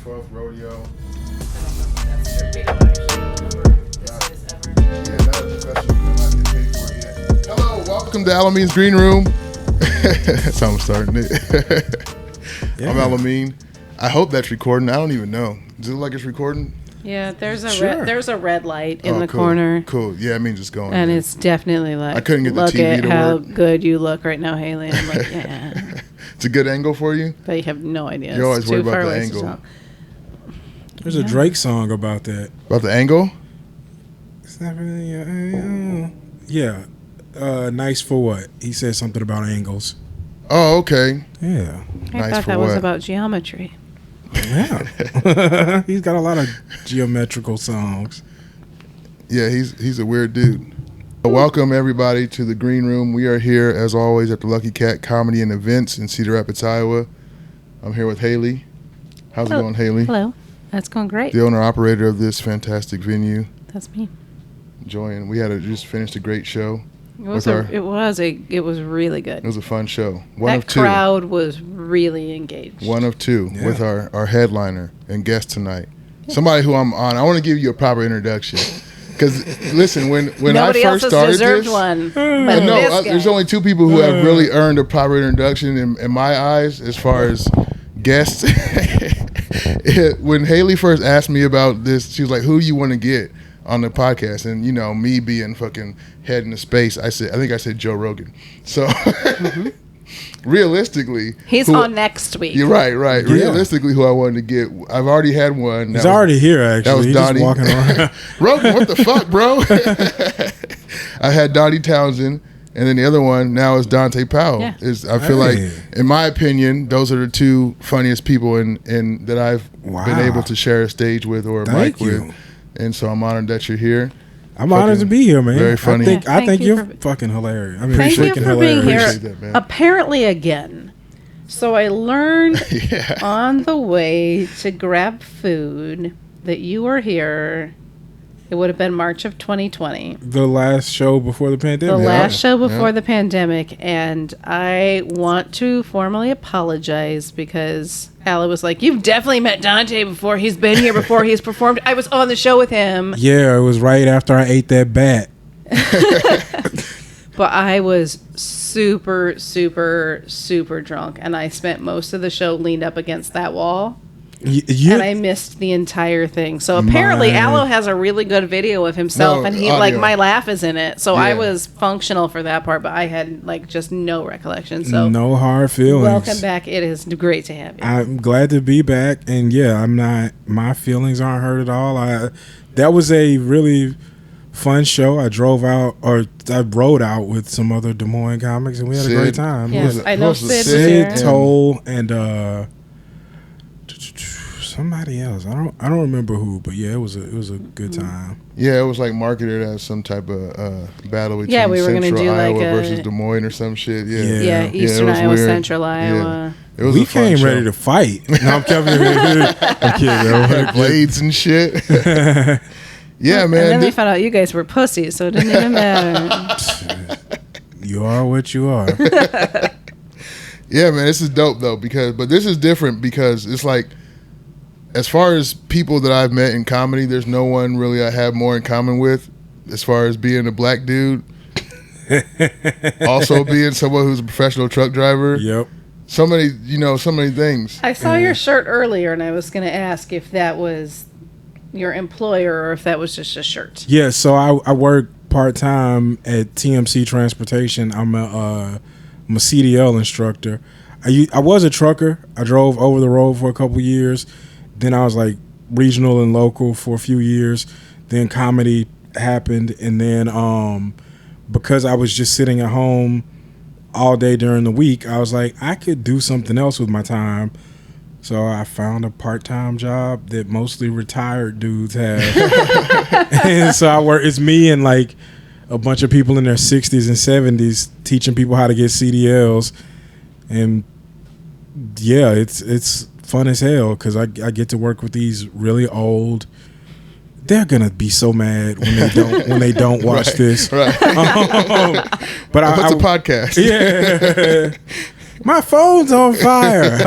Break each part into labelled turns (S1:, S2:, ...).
S1: 12th rodeo. Hello, welcome to Alamene's Green Room. That's how I'm starting it. Yeah. I'm Alameen. I hope that's recording. I don't even know. Does it look like it's recording?
S2: Yeah, there's a red light in the
S1: cool.
S2: corner.
S1: Cool. Yeah, it means it's going.
S2: And it's definitely like,
S1: I couldn't get the
S2: look
S1: TV
S2: at
S1: to
S2: how
S1: work.
S2: good you look right now, Haley. And I'm like, yeah.
S1: It's a good angle for you?
S2: But you have no idea.
S1: You're always
S2: It's
S1: worried
S2: too
S1: about
S2: far
S1: the
S2: away to
S1: angle.
S2: tell.
S3: There's a Drake song about that.
S1: About the angle?
S3: It's not really, yeah. Nice for what? He said something about angles.
S1: Oh, okay.
S3: Yeah.
S2: I
S1: Nice
S2: thought
S1: for
S2: that
S1: what?
S2: was about geometry.
S3: Yeah. He's got a lot of geometrical songs.
S1: Yeah, he's a weird dude. Welcome, everybody, to the Green Room. We are here, as always, at the Lucky Cat Comedy and Events in Cedar Rapids, Iowa. I'm here with Haley. How's it going, Haley?
S2: Hello. That's going great.
S1: The owner-operator of this fantastic venue.
S2: That's me.
S1: Enjoying. We had just finished a great show.
S2: It was really good.
S1: It was a fun show.
S2: That crowd was really engaged.
S1: One of two with our headliner and guest tonight. Somebody who I'm on. I want to give you a proper introduction. Because, listen, when
S2: Nobody
S1: I first
S2: else has
S1: started
S2: deserved
S1: this,
S2: one. But
S1: there's only two people who have really earned a proper introduction in my eyes as far as guests. When Haley first asked me about this, she was like, who you want to get on the podcast? And, you know, me being fucking head into space, I think I said Joe Rogan. So, realistically,
S2: he's on next week.
S1: You're right.
S3: Yeah.
S1: Realistically, who I wanted to get, I've already had one.
S3: He's already here, actually.
S1: That was
S3: He's
S1: Donnie.
S3: just walking around.
S1: Rogan, what the fuck, bro? I had Donnie Townsend, and then the other one now is Dante Powell.
S2: Yeah.
S1: I feel like, in my opinion, those are the two funniest people in that I've been able to share a stage with or a mic with. And so I'm honored that you're here.
S3: I'm honored to be here, man.
S1: Very funny.
S3: I think you're fucking hilarious. I mean,
S2: thank you for being here.
S1: That,
S2: apparently again. So I learned on the way to grab food that you were here. It would have been March of 2020.
S3: The last show before the pandemic.
S2: The last show before the pandemic. And I want to formally apologize because Aloe was like, you've definitely met Dante before. He's been here before. He's performed. I was on the show with him.
S3: Yeah, it was right after I ate that bat.
S2: But I was super, super, super drunk. And I spent most of the show leaned up against that wall. And I missed the entire thing. So apparently Aloe has a really good video of himself, and he my laugh is in it. So I was functional for that part, but I had just no recollection. So
S3: no hard feelings.
S2: Welcome back. It is great to have you.
S3: I'm glad to be back, and my feelings aren't hurt at all. That was a really fun show. I rode out with some other Des Moines comics, and we had a great time.
S2: Yes, I know Sid
S3: Toll and somebody else. I don't remember who, but yeah, it was a good time.
S1: Yeah, it was like marketed as some type of battle between
S2: we were
S1: Central
S2: do
S1: Iowa
S2: like
S1: versus Des Moines or some shit.
S2: Yeah, Eastern Iowa,
S1: weird.
S2: Central Iowa.
S1: It was
S3: we came ready to fight. No, I'm kidding.
S1: Blades and shit. Yeah, man.
S2: And then they found out you guys were pussies, so it didn't even matter.
S3: You are what you are.
S1: Yeah, man, this is dope though but this is different because it's like, as far as people that I've met in comedy, there's no one really I have more in common with as far as being a black dude. Also being someone who's a professional truck driver.
S3: Yep.
S1: So many things.
S2: I saw your shirt earlier, and I was going to ask if that was your employer or if that was just a shirt.
S3: Yeah, so I work part-time at TMC Transportation. I'm a CDL instructor. I was a trucker. I drove over the road for a couple years. Then I was like regional and local for a few years. Then comedy happened. And then because I was just sitting at home all day during the week, I was like, I could do something else with my time. So I found a part-time job that mostly retired dudes have. And so it's me and like a bunch of people in their 60s and 70s teaching people how to get CDLs. And yeah, it's fun as hell because I get to work with these really old. They're gonna be so mad when they don't watch this.
S1: Right.
S3: But
S1: it's a podcast.
S3: Yeah. My phone's on fire.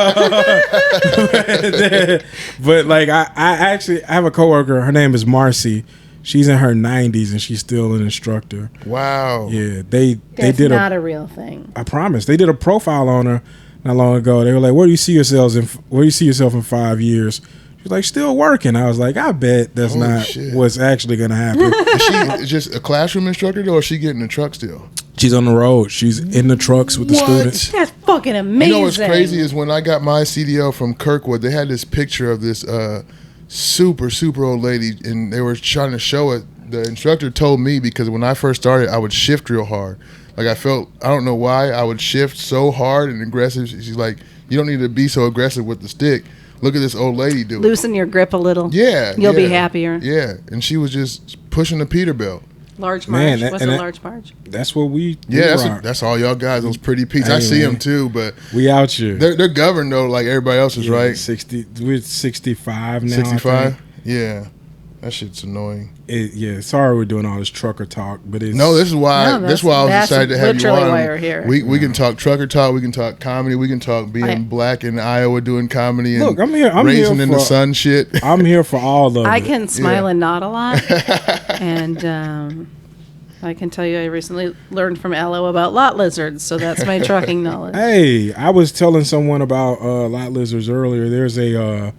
S3: But like I actually have a coworker. Her name is Marcy. She's in her 90s and she's still an instructor.
S1: Wow.
S3: Yeah, they
S2: That's
S3: did
S2: not a real thing.
S3: I promise. They did a profile on her not long ago. They were like, "Where do you see yourself in 5 years?" She's like, "Still working." I was like, "I bet that's not what's actually gonna happen."
S1: Is she just a classroom instructor, though, or is she getting in the truck still?
S3: She's on the road. She's in the trucks with the students.
S2: That's fucking amazing.
S1: You know what's crazy is when I got my CDL from Kirkwood, they had this picture of this super old lady, and they were trying to show it. The instructor told me, because when I first started, I would shift real hard. Like I don't know why, I would shift so hard and aggressive. She's like, "You don't need to be so aggressive with the stick. Look at this old lady do it.
S2: Loosen your grip a little.
S1: Yeah.
S2: You'll be happier."
S1: Yeah, and she was just pushing the Peterbilt.
S2: Large March. What's a large March?
S3: That's what we
S1: that's all y'all guys, those pretty Pete's. I see them too, but
S3: we out here.
S1: They're governed though, like everybody else is, right?
S3: 60. We're 65 now.
S1: 65? Yeah. That shit's annoying.
S3: Sorry we're doing all this trucker talk, but it's
S1: this is why I was excited to have you on.
S2: Literally why you're here.
S1: We can talk trucker talk, we can talk comedy, we can talk being black in Iowa doing comedy and
S3: look, I'm here
S1: raising in the sun shit.
S3: I'm here for all of it.
S2: I can smile and nod a lot. And I can tell you I recently learned from Aloe about lot lizards, so that's my trucking knowledge.
S3: Hey, I was telling someone about lot lizards earlier. There's a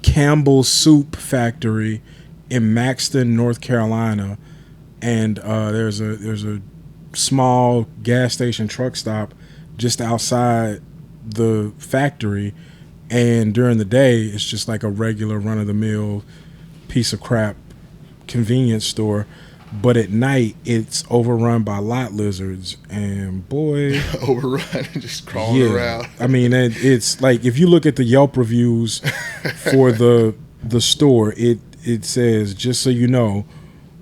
S3: Campbell soup factory in Maxton, North Carolina, and there's a small gas station truck stop just outside the factory, and during the day it's just like a regular run-of-the-mill piece of crap convenience store. But at night, it's overrun by lot lizards, and boy,
S1: overrun and just crawling around.
S3: I mean, it's like if you look at the Yelp reviews for the store, it says, "Just so you know,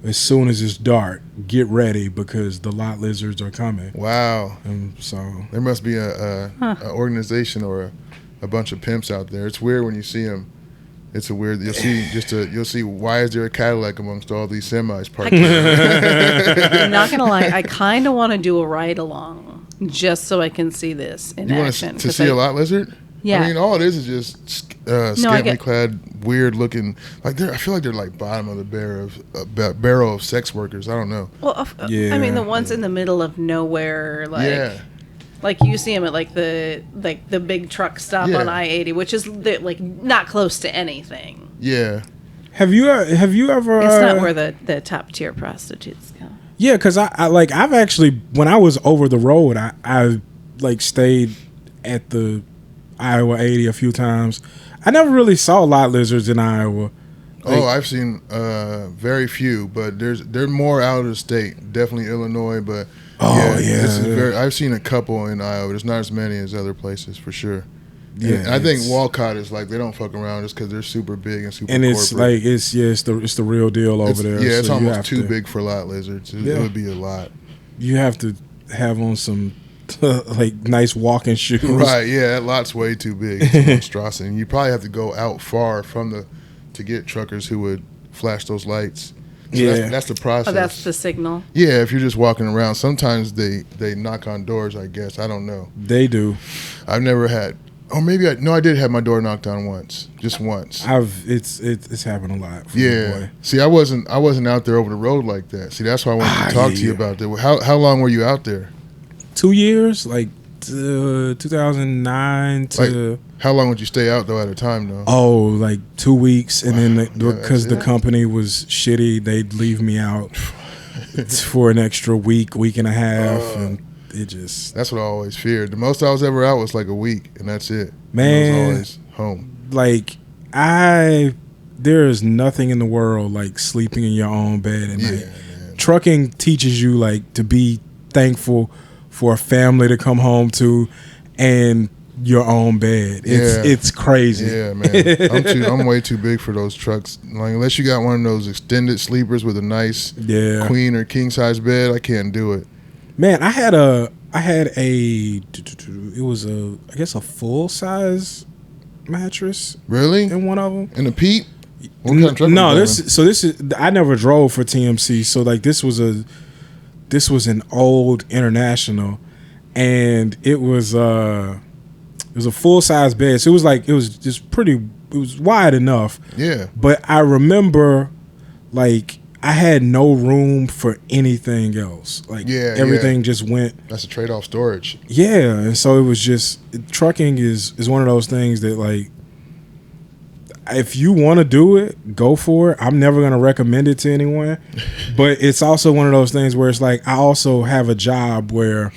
S3: as soon as it's dark, get ready because the lot lizards are coming."
S1: Wow!
S3: And so
S1: there must be a organization or a bunch of pimps out there. It's weird when you see them. It's a weird. You'll see. Why is there a Cadillac amongst all these semis parked?
S2: I'm not gonna lie. I kind of want to do a ride along just so I can see this in action.
S1: You want to see a lot lizard?
S2: Yeah.
S1: I mean, all it is just scantily clad, weird looking. Like I feel like they're like bottom of the barrel of sex workers. I don't know.
S2: Well, I mean, the ones in the middle of nowhere, like you see them at like the big truck stop on I-80, which is like not close to anything.
S1: Yeah.
S3: Have you ever?
S2: It's not where the top tier prostitutes go.
S3: Yeah, because I've actually, when I was over the road, I like stayed at the Iowa 80 a few times. I never really saw lot lizards in Iowa.
S1: I've seen very few, but they're more out of the state. Definitely Illinois, but I've seen a couple in Iowa. There's not as many as other places for sure. Yeah, and I think Walcott is like they don't fuck around just because they're super big and super. And
S3: it's
S1: corporate.
S3: like it's the real deal over there.
S1: Yeah, it's so almost too big for lot lizards. It would be a lot.
S3: You have to have on some like nice walking shoes.
S1: Right. Yeah, that lot's way too big. It's a monstrosity. And you probably have to go out far to get truckers who would flash those lights. So that's the process.
S2: Oh, that's the signal.
S1: Yeah, if you're just walking around, sometimes they knock on doors. I guess I don't know.
S3: They do.
S1: I've never had. Or maybe I did have my door knocked on once, just once.
S3: It's happened a lot. For
S1: yeah. See, I wasn't out there over the road like that. See, that's why I wanted to talk to you about that. How long were you out there?
S3: 2 years, like 2009 to.
S1: Like, how long would you stay out though at a time though?
S3: Oh, like 2 weeks, and then because the company was shitty, they'd leave me out for an extra week and a half, and it just.
S1: That's what I always feared. The most I was ever out was like a week, and that's it.
S3: Man,
S1: I was always home.
S3: Like there is nothing in the world like sleeping in your own bed at night. Man. Trucking teaches you like to be thankful for a family to come home to, and your own bed. It's crazy.
S1: Yeah, man. I'm way too big for those trucks. Like unless you got one of those extended sleepers with a nice queen or king size bed, I can't do it.
S3: Man, I had a it was I guess a full size mattress.
S1: Really?
S3: In one of them.
S1: In a Pete? What kind of truck
S3: this is I never drove for TMC, so like this was an old International, and it was a full size bed. So it was just pretty. It was wide enough.
S1: Yeah.
S3: But I remember, like, I had no room for anything else. Like, everything just went.
S1: That's a trade-off storage.
S3: Yeah, and so it was just trucking is one of those things that, like, if you want to do it, go for it. I'm never going to recommend it to anyone. But it's also one of those things where it's like I also have a job where,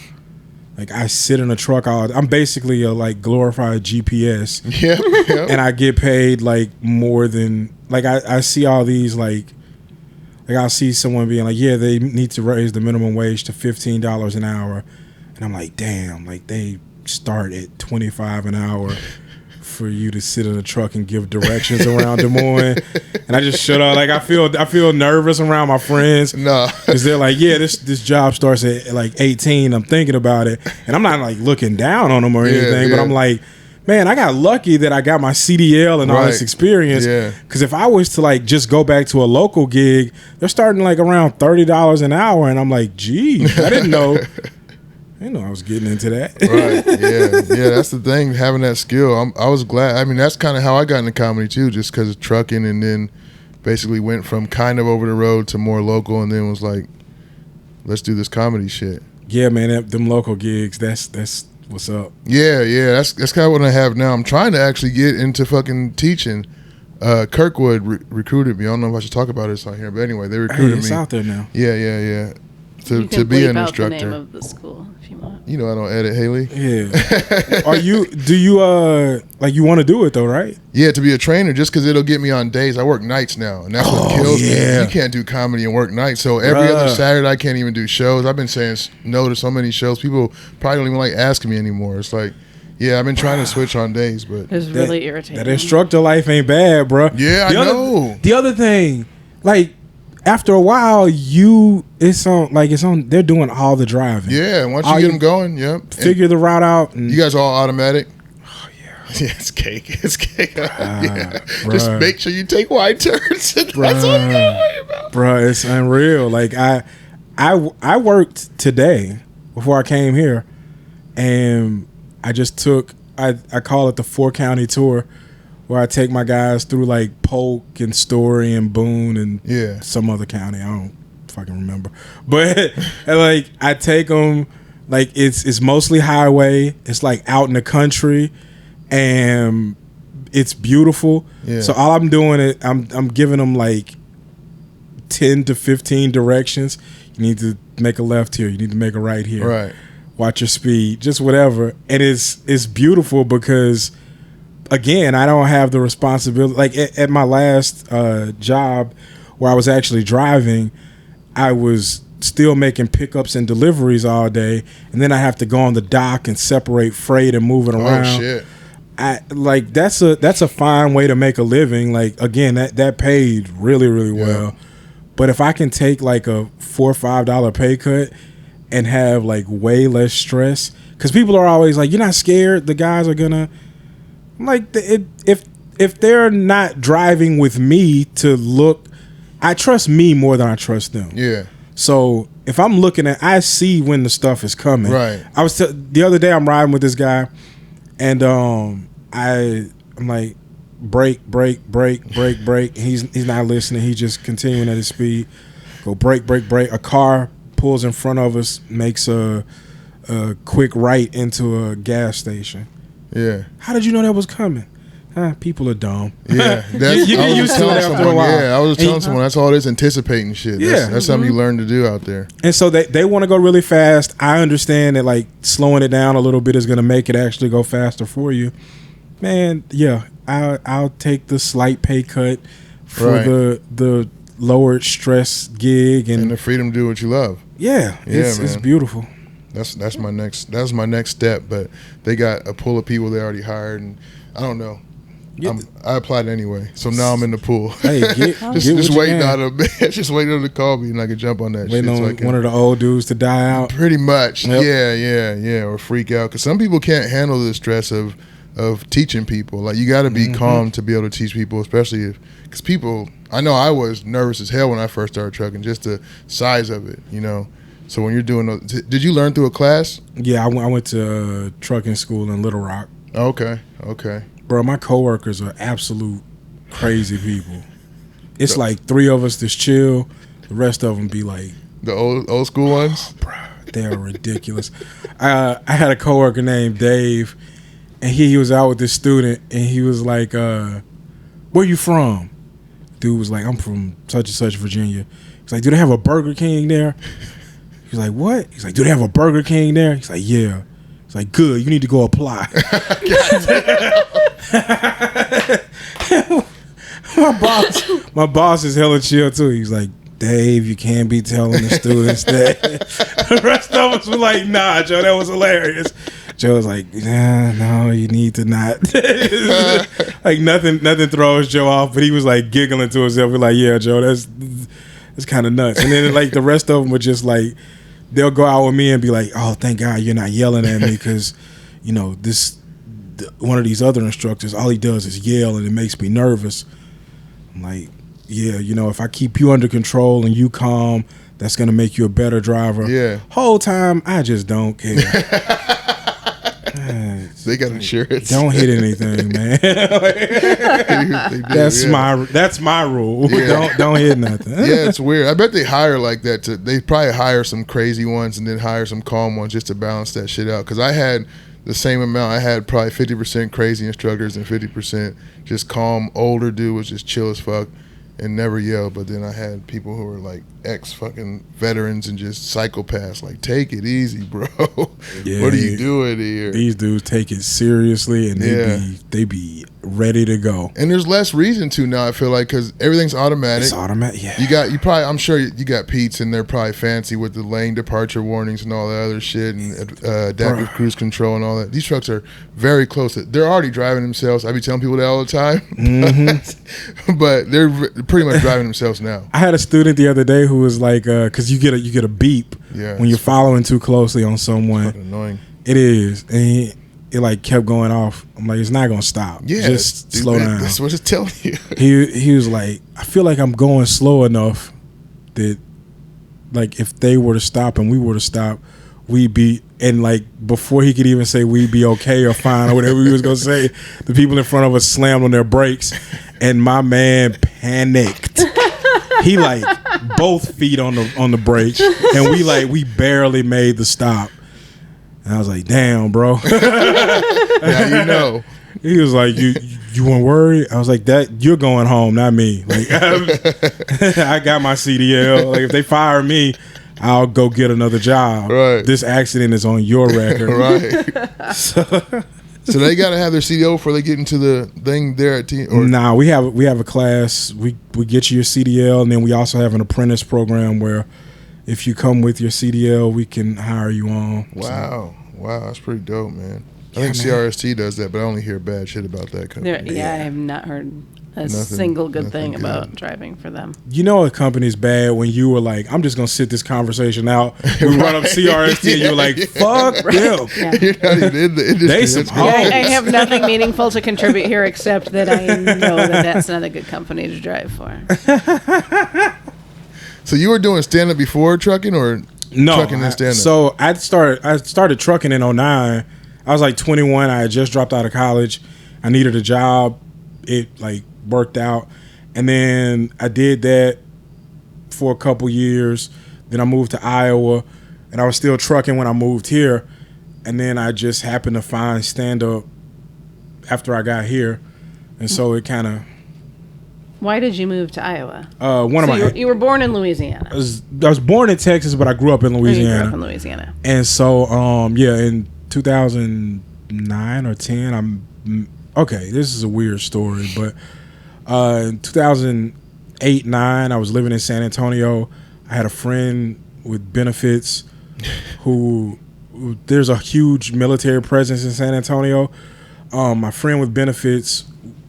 S3: like, I sit in a truck. I'm basically a, like, glorified GPS.
S1: Yeah.
S3: And I get paid, like, more than, like, I see all these, like I'll see someone being like, yeah, they need to raise the minimum wage to $15 an hour. And I'm like, damn, like, they start at $25 an hour for you to sit in a truck and give directions around Des Moines. And I just shut up. Like, I feel nervous around my friends.
S1: No.
S3: Because they're like, yeah, this job starts at like 18. I'm thinking about it. And I'm not like looking down on them or anything, but I'm like, man, I got lucky that I got my CDL and all this experience.
S1: Yeah.
S3: Because if I was to, like, just go back to a local gig, they're starting like around $30 an hour. And I'm like, geez, I didn't know I was getting into that.
S1: Right. Yeah. That's the thing, having that skill. I was glad. I mean, that's kind of how I got into comedy too, just because of trucking, and then basically went from kind of over the road to more local, and then was like, let's do this comedy shit.
S3: Yeah, man, them local gigs, that's what's up.
S1: Yeah. That's kind of what I have now. I'm trying to actually get into fucking teaching. Kirkwood recruited me. I don't know if I should talk about this on here, but anyway, they recruited me.
S3: It's out there now.
S1: Yeah.
S2: You can
S1: to be an
S2: bleep out
S1: instructor.
S2: the name of the school if you want.
S1: You know I don't edit, Haley.
S3: Yeah. Do you like, you want to do it though, right?
S1: Yeah, to be a trainer, just because it'll get me on days. I work nights now, and that's what kills me. You can't do comedy and work nights. So every other Saturday, I can't even do shows. I've been saying no to so many shows. People probably don't even like asking me anymore. It's like, yeah, I've been trying to switch on days, but
S2: it's really irritating.
S3: That instructor life ain't bad, bro.
S1: Yeah, I know.
S3: The other thing, like, after a while, they're doing all the driving.
S1: Yeah, once you get them going,
S3: figure the route out. And
S1: you guys all automatic?
S3: Oh, yeah.
S1: Yeah, it's cake. Just make sure you take wide turns. That's all you gotta worry about.
S3: Bro, it's unreal. Like, I worked today before I came here, and I just took, I call it the 4-county tour, where I take my guys through, like, Polk and Story and Boone and some other county. I don't fucking remember. But, like, I take them, like, it's mostly highway. It's, like, out in the country, and it's beautiful. Yeah. So all I'm doing is I'm giving them, like, 10 to 15 directions. You need to make a left here. You need to make a right here.
S1: Right.
S3: Watch your speed. Just whatever. And it's beautiful because, again, I don't have the responsibility. Like, at my last job where I was actually driving, I was still making pickups and deliveries all day, and then I have to go on the dock and separate freight and move it around.
S1: Oh, shit.
S3: That's a fine way to make a living. Like, again, that paid really, really well. But if I can take, like, a $4 or $5 pay cut and have, like, way less stress, because people are always like, you're not scared the guys are gonna, I'm like, if they're not driving with me to look, I trust me more than I trust them. Yeah. So if I'm looking at, I see when the stuff is coming. Right. I was the other day I'm riding with this guy, and I'm like, brake. He's not listening. He's just continuing at his speed. Go brake. A car pulls in front of us, makes a quick right into a gas station. Yeah. How did you know that was coming? People are dumb. Yeah. You get used to it after a while.
S1: Yeah, I was telling someone that's all it is, anticipating shit. That's something you learn to do out there.
S3: And so they want to go really fast. I understand that, like, slowing it down a little bit is going to make it actually go faster for you. Man, yeah, I'll take the slight pay cut for the lowered stress gig and
S1: the freedom to do what you love.
S3: Yeah, it's beautiful.
S1: That's my next step. But they got a pool of people they already hired, and I don't know. I applied anyway, so now I'm in the pool. Hey, just waiting on them. Just waiting on them to call me, and I can jump on that.
S3: Waiting
S1: shit.
S3: on one of the old dudes to die out.
S1: Pretty much, yeah, or freak out, because some people can't handle the stress of teaching people. Like, you got to be calm to be able to teach people, especially because people. I know I was nervous as hell when I first started trucking, just the size of it, you know. So when you're doing, did you learn through a class?
S3: Yeah, I went to trucking school in Little Rock.
S1: Okay.
S3: Bro, my coworkers are absolute crazy people. It's like 3 of us that's chill. The rest of them be like
S1: the old school ones.
S3: Bro, they are ridiculous. I had a coworker named Dave, and he was out with this student, and he was like, "Where you from?" Dude was like, "I'm from such and such Virginia." He's like, "Do they have a Burger King there?" He's like, "What?" He's like, "Do they have a Burger King there?" He's like, "Yeah." He's like, "Good, you need to go apply." My boss is hella chill too. He's like, "Dave, you can't be telling the students that." The rest of us were like, "Nah, Joe, that was hilarious." Joe was like, "Nah, no, you need to not." Like nothing throws Joe off, but he was like giggling to himself. We're like, "Yeah, Joe, that's kind of nuts." And then like the rest of them were just like, they'll go out with me and be like, "Oh, thank God you're not yelling at me because, you know, one of these other instructors, all he does is yell and it makes me nervous." I'm like, "Yeah, you know, if I keep you under control and you calm, that's going to make you a better driver."
S1: Yeah.
S3: Whole time, I just don't care.
S1: They got insurance.
S3: Don't hit anything, man. That's my rule.
S1: Yeah.
S3: Don't hit nothing.
S1: Yeah, it's weird. I bet they hire like that. They probably hire some crazy ones and then hire some calm ones just to balance that shit out. Because I had the same amount. I had probably 50% crazy instructors and 50% just calm. Older dude was just chill as fuck and never yell. But then I had people who were like ex-fucking veterans and just psychopaths. Like, take it easy, bro.
S3: Yeah,
S1: what are you doing here?
S3: These dudes take it seriously and they be ready to go.
S1: And there's less reason to now, I feel like, because everything's automatic.
S3: It's automatic, yeah.
S1: I'm sure you got Pete's and they're probably fancy with the lane departure warnings and all that other shit and adaptive cruise control and all that. These trucks are very close. They're already driving themselves. I be telling people that all the time.
S3: Mm-hmm.
S1: But they're pretty much driving themselves now.
S3: I had a student the other day who was like, because you get a beep when you're following too closely on someone.
S1: Fucking annoying.
S3: It is, and it like kept going off. I'm like, it's not gonna stop.
S1: Yeah,
S3: just slow down.
S1: That's what it's telling you.
S3: He was like, I feel like I'm going slow enough that, like, if they were to stop and we were to stop, we'd be. And like before he could even say we'd be okay or fine or whatever he was gonna say, the people in front of us slammed on their brakes, and my man panicked. He like both feet on the brake, and we barely made the stop. And I was like, "Damn, bro."
S1: Now you know.
S3: He was like, "You weren't worried?" I was like, "That you're going home, not me. Like, I got my CDL. Like, if they fire me, I'll go get another job.
S1: Right.
S3: This accident is on your record."
S1: Right. So they got to have their CDL before they get into the thing there at T.
S3: Nah, we have a class. We get you your CDL, and then we also have an apprentice program where if you come with your CDL, we can hire you on.
S1: Wow, that's pretty dope, man. I think CRST does that, but I only hear bad shit about that company.
S2: I have not heard a single good thing about driving for them.
S3: You know a company's bad when you were like, "I'm just gonna sit this conversation out." We run up CRST and you're like, "Fuck them."
S2: Yeah.
S1: You're not even in the industry.
S3: They some hoes.
S2: I have nothing meaningful to contribute here except that I know that's not a good company to drive for.
S1: So you were doing stand-up before trucking, or trucking and stand-up?
S3: So I started trucking in 2009. I was like 21. I had just dropped out of college. I needed a job. It like worked out, and then I did that for a couple years. Then I moved to Iowa, and I was still trucking when I moved here. And then I just happened to find stand-up after I got here, and so it kind of.
S2: Why did you move to Iowa?
S3: You
S2: were born in Louisiana.
S3: I was born in Texas, but I grew up in Louisiana.
S2: You grew up in Louisiana. And
S3: so, in 2009 or 10, okay, this is a weird story, but in 2008-9, I was living in San Antonio. I had a friend with benefits who there's a huge military presence in San Antonio. My friend with benefits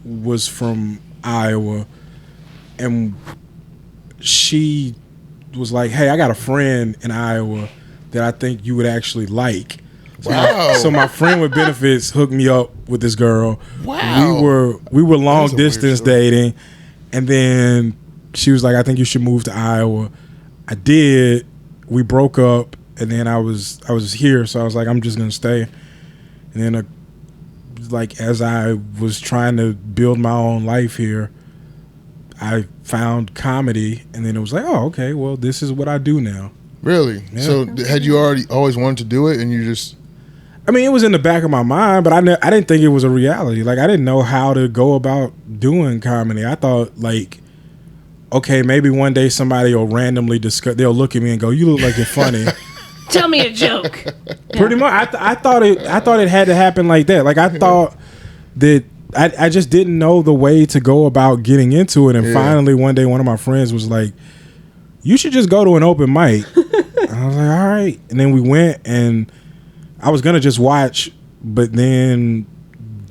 S3: was from Iowa, and she was like, "Hey, I got a friend in Iowa that I think you would actually like."
S1: Wow.
S3: So my friend with benefits hooked me up with this girl.
S1: Wow.
S3: We were long distance dating, and then she was like, "I think you should move to Iowa." I did. we broke up, and then I was here, so I was like, I'm just gonna stay. And then like as I was trying to build my own life here, I found comedy, and then it was like, oh, okay, well, this is what I do now.
S1: Really? Yeah. So had you always wanted to do it, and you just?
S3: I mean, it was in the back of my mind, but I didn't think it was a reality. Like, I didn't know how to go about doing comedy. I thought, like, okay, maybe one day somebody will randomly they'll look at me and go, "You look like you're funny."
S2: Tell me a joke.
S3: Pretty much. I thought it had to happen like that. Like, I thought that I just didn't know the way to go about getting into it. And finally, one day, one of my friends was like, "You should just go to an open mic." I was like, all right. And then we went, and I was going to just watch, but then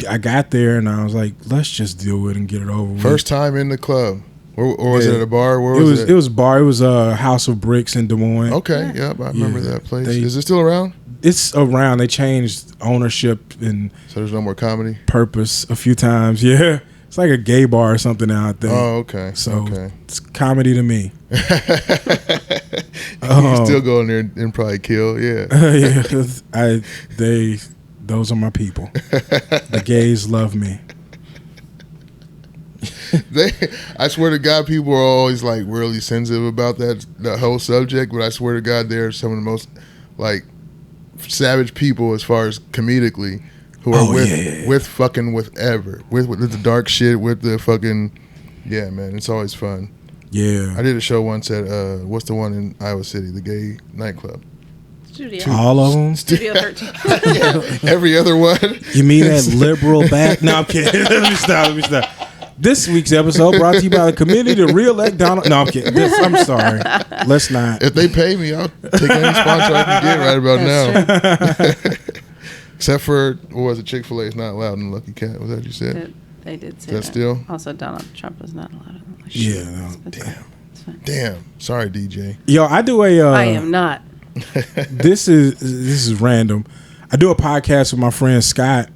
S3: I got there, and I was like, let's just do it and get it over with.
S1: First time in the club. Or was it at a bar? Where
S3: was it? It was a bar. It was a House of Bricks in Des Moines.
S1: Okay, yep, I remember that place. Is it still around?
S3: It's around. They changed ownership and
S1: so there's no more comedy?
S3: Purpose a few times, yeah. It's like a gay bar or something now, I think.
S1: Oh, okay.
S3: So it's comedy to me.
S1: You can still go in there and probably kill, yeah.
S3: Those are my people. The gays love me.
S1: I swear to God, people are always like really sensitive about that whole subject, but I swear to God, they're some of the most like savage people as far as comedically. Who are with fucking with the dark shit, with the fucking, yeah, man, it's always fun.
S3: Yeah.
S1: I did a show once at, what's the one in Iowa City, the gay nightclub?
S2: Studio.
S3: All of them?
S2: Studio 13.
S1: Yeah, every other one.
S3: You mean that liberal back? No, I'm kidding. Let me stop. This week's episode brought to you by the committee to re-elect Donald. No, I'm kidding. I'm sorry. Let's not.
S1: If they pay me, I'll take any sponsor I can get right about now. Except for, what was it, Chick-fil-A is not allowed in Lucky Cat. Was that what you said?
S2: They did say
S1: that. Still?
S2: Also, Donald Trump was not allowed in Lucky
S3: Cat. Yeah. No.
S1: Damn. Sorry, DJ.
S3: Yo, I do a...
S2: I am not.
S3: This is random. I do a podcast with my friend Scott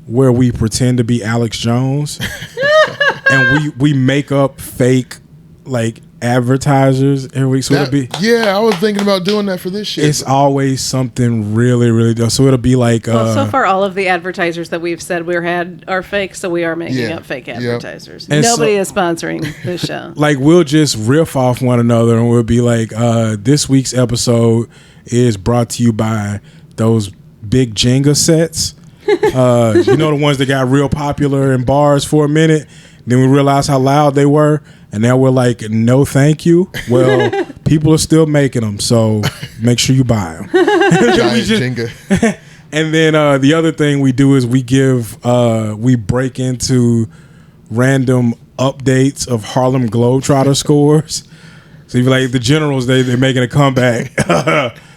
S3: where we pretend to be Alex Jones. And we make up fake, like, advertisers every week. So it'll be,
S1: yeah, I was thinking about doing that for this shit.
S3: It's always something really, really dumb. So it'll be like
S2: so far all of the advertisers that we've said are fake, so we are making up fake advertisers. Yep. Nobody is sponsoring this show.
S3: Like, we'll just riff off one another, and we'll be like, this week's episode is brought to you by those big Jenga sets. You know, the ones that got real popular in bars for a minute. Then we realized how loud they were, and now we're like, no, thank you. Well, people are still making them, so make sure you buy them.
S1: Jenga.
S3: And then the other thing we do is we break into random updates of Harlem Globetrotter scores. So you're like, the Generals, they're making a comeback.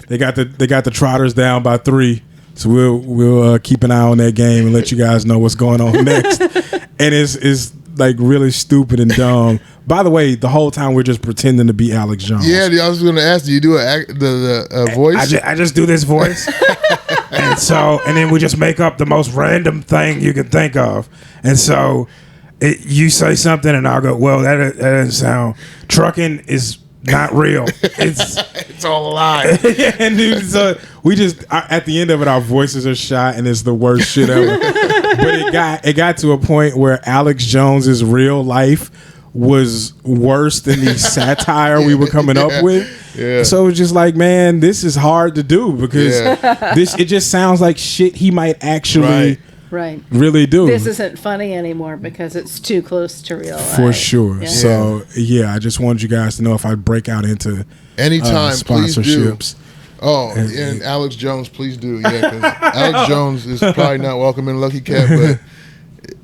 S3: They got the Trotters down by 3. So we'll keep an eye on that game and let you guys know what's going on next. And it's like really stupid and dumb. By the way, the whole time we're just pretending to be Alex Jones.
S1: Yeah, I was going to ask, do you do the voice?
S3: I just do this voice. and then we just make up the most random thing you can think of. And so you say something and I'll go, well, that doesn't sound. Trucking is not real.
S1: It's all a lie.
S3: And dude, so we just at the end of it, our voices are shot, and it's the worst shit ever. But it got to a point where Alex Jones's real life was worse than the satire we were coming up with.
S1: Yeah.
S3: So it's just like, man, this is hard to do because it just sounds like shit he might actually really do.
S2: This isn't funny anymore because it's too close to real life.
S3: For sure. Yeah. So I just wanted you guys to know if I break out into
S1: anytime
S3: sponsorships.
S1: Please do. Oh, and Alex Jones, please do. Yeah, because Alex Jones is probably not welcome in Lucky Cat, but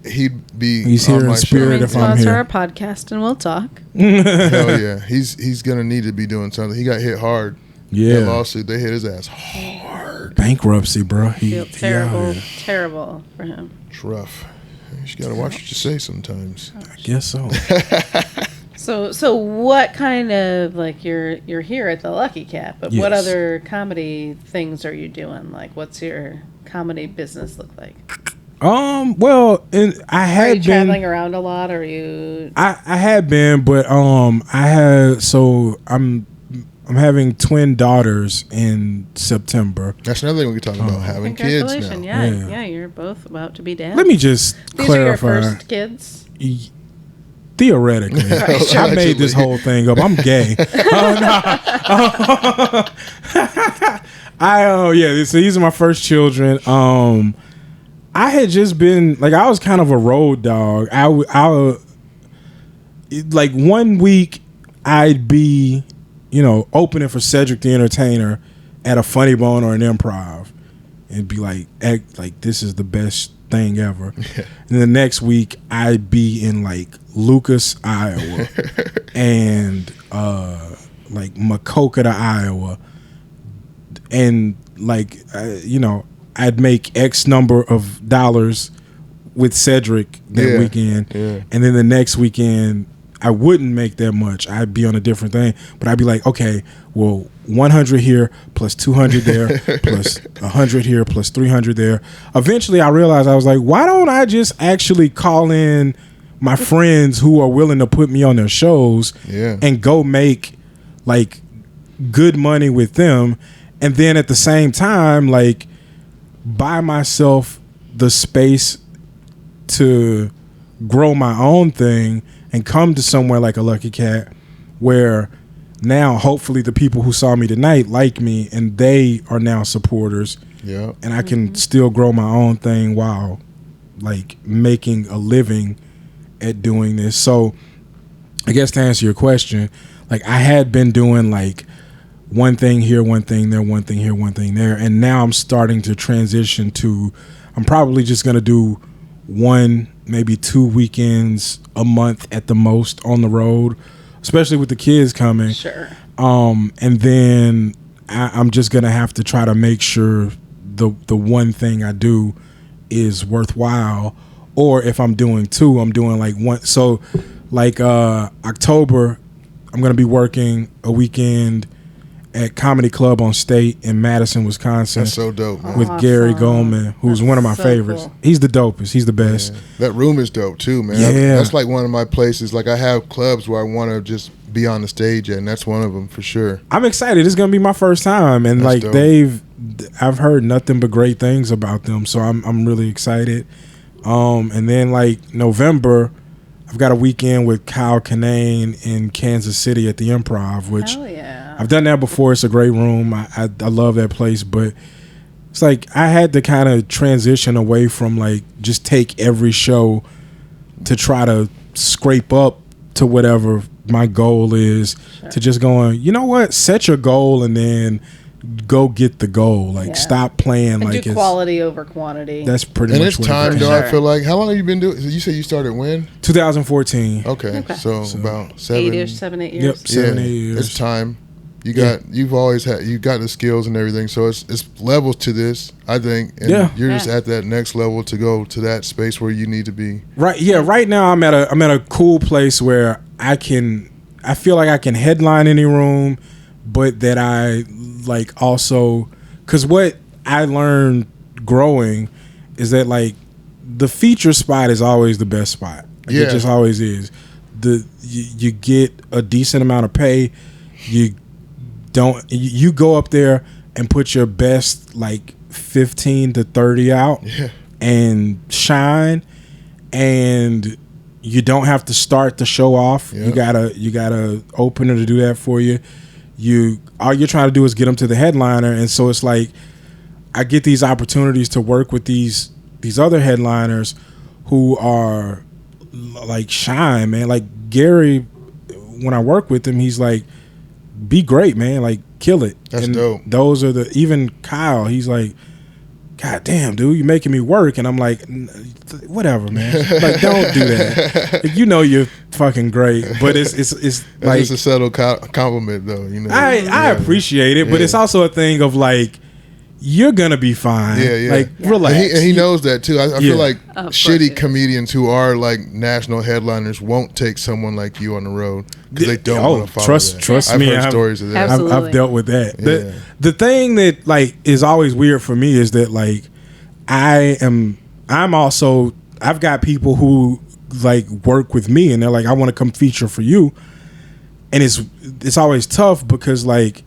S1: he's
S3: here in spirit if I'm here.
S2: Sponsor our podcast and we'll talk.
S1: Hell yeah, he's gonna need to be doing something. He got hit hard.
S3: Yeah,
S1: that lawsuit, they hit his ass hard.
S3: Bankruptcy, bro.
S2: Feel terrible for him.
S1: It's rough. You just gotta watch what you say sometimes.
S3: I guess so.
S2: So what kind of, like, you're here at the Lucky Cat, but what other comedy things are you doing? Like, what's your comedy business look like?
S3: Well, I had
S2: Are you
S3: been
S2: traveling around a lot, or are you?
S3: I had been, but I'm I'm having twin daughters in September.
S1: That's another thing we can talk about, having kids now.
S2: Yeah, you're both about to be dads.
S3: Let me just clarify.
S2: These are your first kids?
S3: Theoretically. I made this whole thing up. I'm gay. So these are my first children. I had just been, like, I was kind of a road dog. Like, 1 week I'd be, opening for Cedric the Entertainer at a Funny Bone or an Improv and be like, act like this is the best thing ever. Yeah. And the next week I'd be in like Lucas, Iowa and like Makokata, Iowa, and like I'd make X number of dollars with Cedric that weekend, and then the next weekend I wouldn't make that much. I'd be on a different thing, but I'd be like, okay, well, 100 here plus 200 there plus 100 here plus 300 there. Eventually, I realized, I was like, why don't I just actually call in my friends who are willing to put me on their shows and go make like good money with them, and then at the same time, like, buy myself the space to grow my own thing and come to somewhere like a Lucky Cat where now hopefully the people who saw me tonight like me and they are now supporters. Yeah. And I can still grow my own thing while like making a living at doing this. So I guess to answer your question, like, I had been doing like one thing here, one thing there, one thing here, one thing there, and now I'm starting to transition to, I'm probably just going to do 1, maybe 2 weekends a month at the most on the road, especially with the kids coming.
S2: Sure.
S3: And then I'm just gonna have to try to make sure the one thing I do is worthwhile, or if I'm doing 2, I'm doing like 1. So like October, I'm gonna be working a weekend at Comedy Club on State in Madison, Wisconsin.
S1: That's so dope, man.
S3: With Gary Goldman, who's one of my favorites. Cool. He's the dopest. He's the best.
S1: Yeah. That room is dope too, man.
S3: Yeah.
S1: That's like one of my places. Like, I have clubs where I want to just be on the stage, and that's one of them for sure.
S3: I'm excited. It's gonna be my first time, and that's like dope. I've heard nothing but great things about them, so I'm really excited. And then like November, I've got a weekend with Kyle Kinane in Kansas City at the Improv, which I've done that before. It's a great room. I love that place, but it's like I had to kind of transition away from like just take every show to try to scrape up to whatever my goal is, to just going, you know what, set your goal and then go get the goal. Like, stop playing and like
S2: do quality over quantity.
S3: That's pretty
S1: much.
S3: And
S1: it's time, though. I feel like, how long have you been doing? You said you started when?
S3: 2014.
S1: Okay. So about 7 years.
S2: 7, 8 years.
S3: Yep, 7, 8 years.
S1: It's time. You got you've always had, you got the skills and everything. So it's levels to this, I think. And you're just at that next level to go to that space where you need to be.
S3: Right. Yeah. Right now I'm at a cool place where I feel like I can headline any room, but that I like also, because what I learned growing is that like the feature spot is always the best spot. Like, it just always is. You get a decent amount of pay. You go up there and put your best like 15 to 30 out and shine, and you don't have to start the show off. You gotta opener to do that for you. All you're trying to do is get them to the headliner, and so it's like I get these opportunities to work with these other headliners who are like shine, man. Like Gary, when I work with him, he's like, be great, man. Like, kill it.
S1: That's
S3: and
S1: dope.
S3: Those are even Kyle, he's like, God damn, dude, you're making me work. And I'm like, whatever, man. Like, don't do that. Like, you know you're fucking great. But it's like,
S1: it's a subtle compliment, though. You know,
S3: I appreciate it, but it's also a thing of like, you're gonna be fine. Like, relax.
S1: And he knows that too. I feel like shitty comedians who are like national headliners won't take someone like you on the road because they don't want to follow that.
S3: Trust me,
S1: I've heard stories of that.
S3: I've dealt with that. The thing that like is always weird for me is that like I've got people who like work with me and they're like, I want to come feature for you. and it's always tough because like,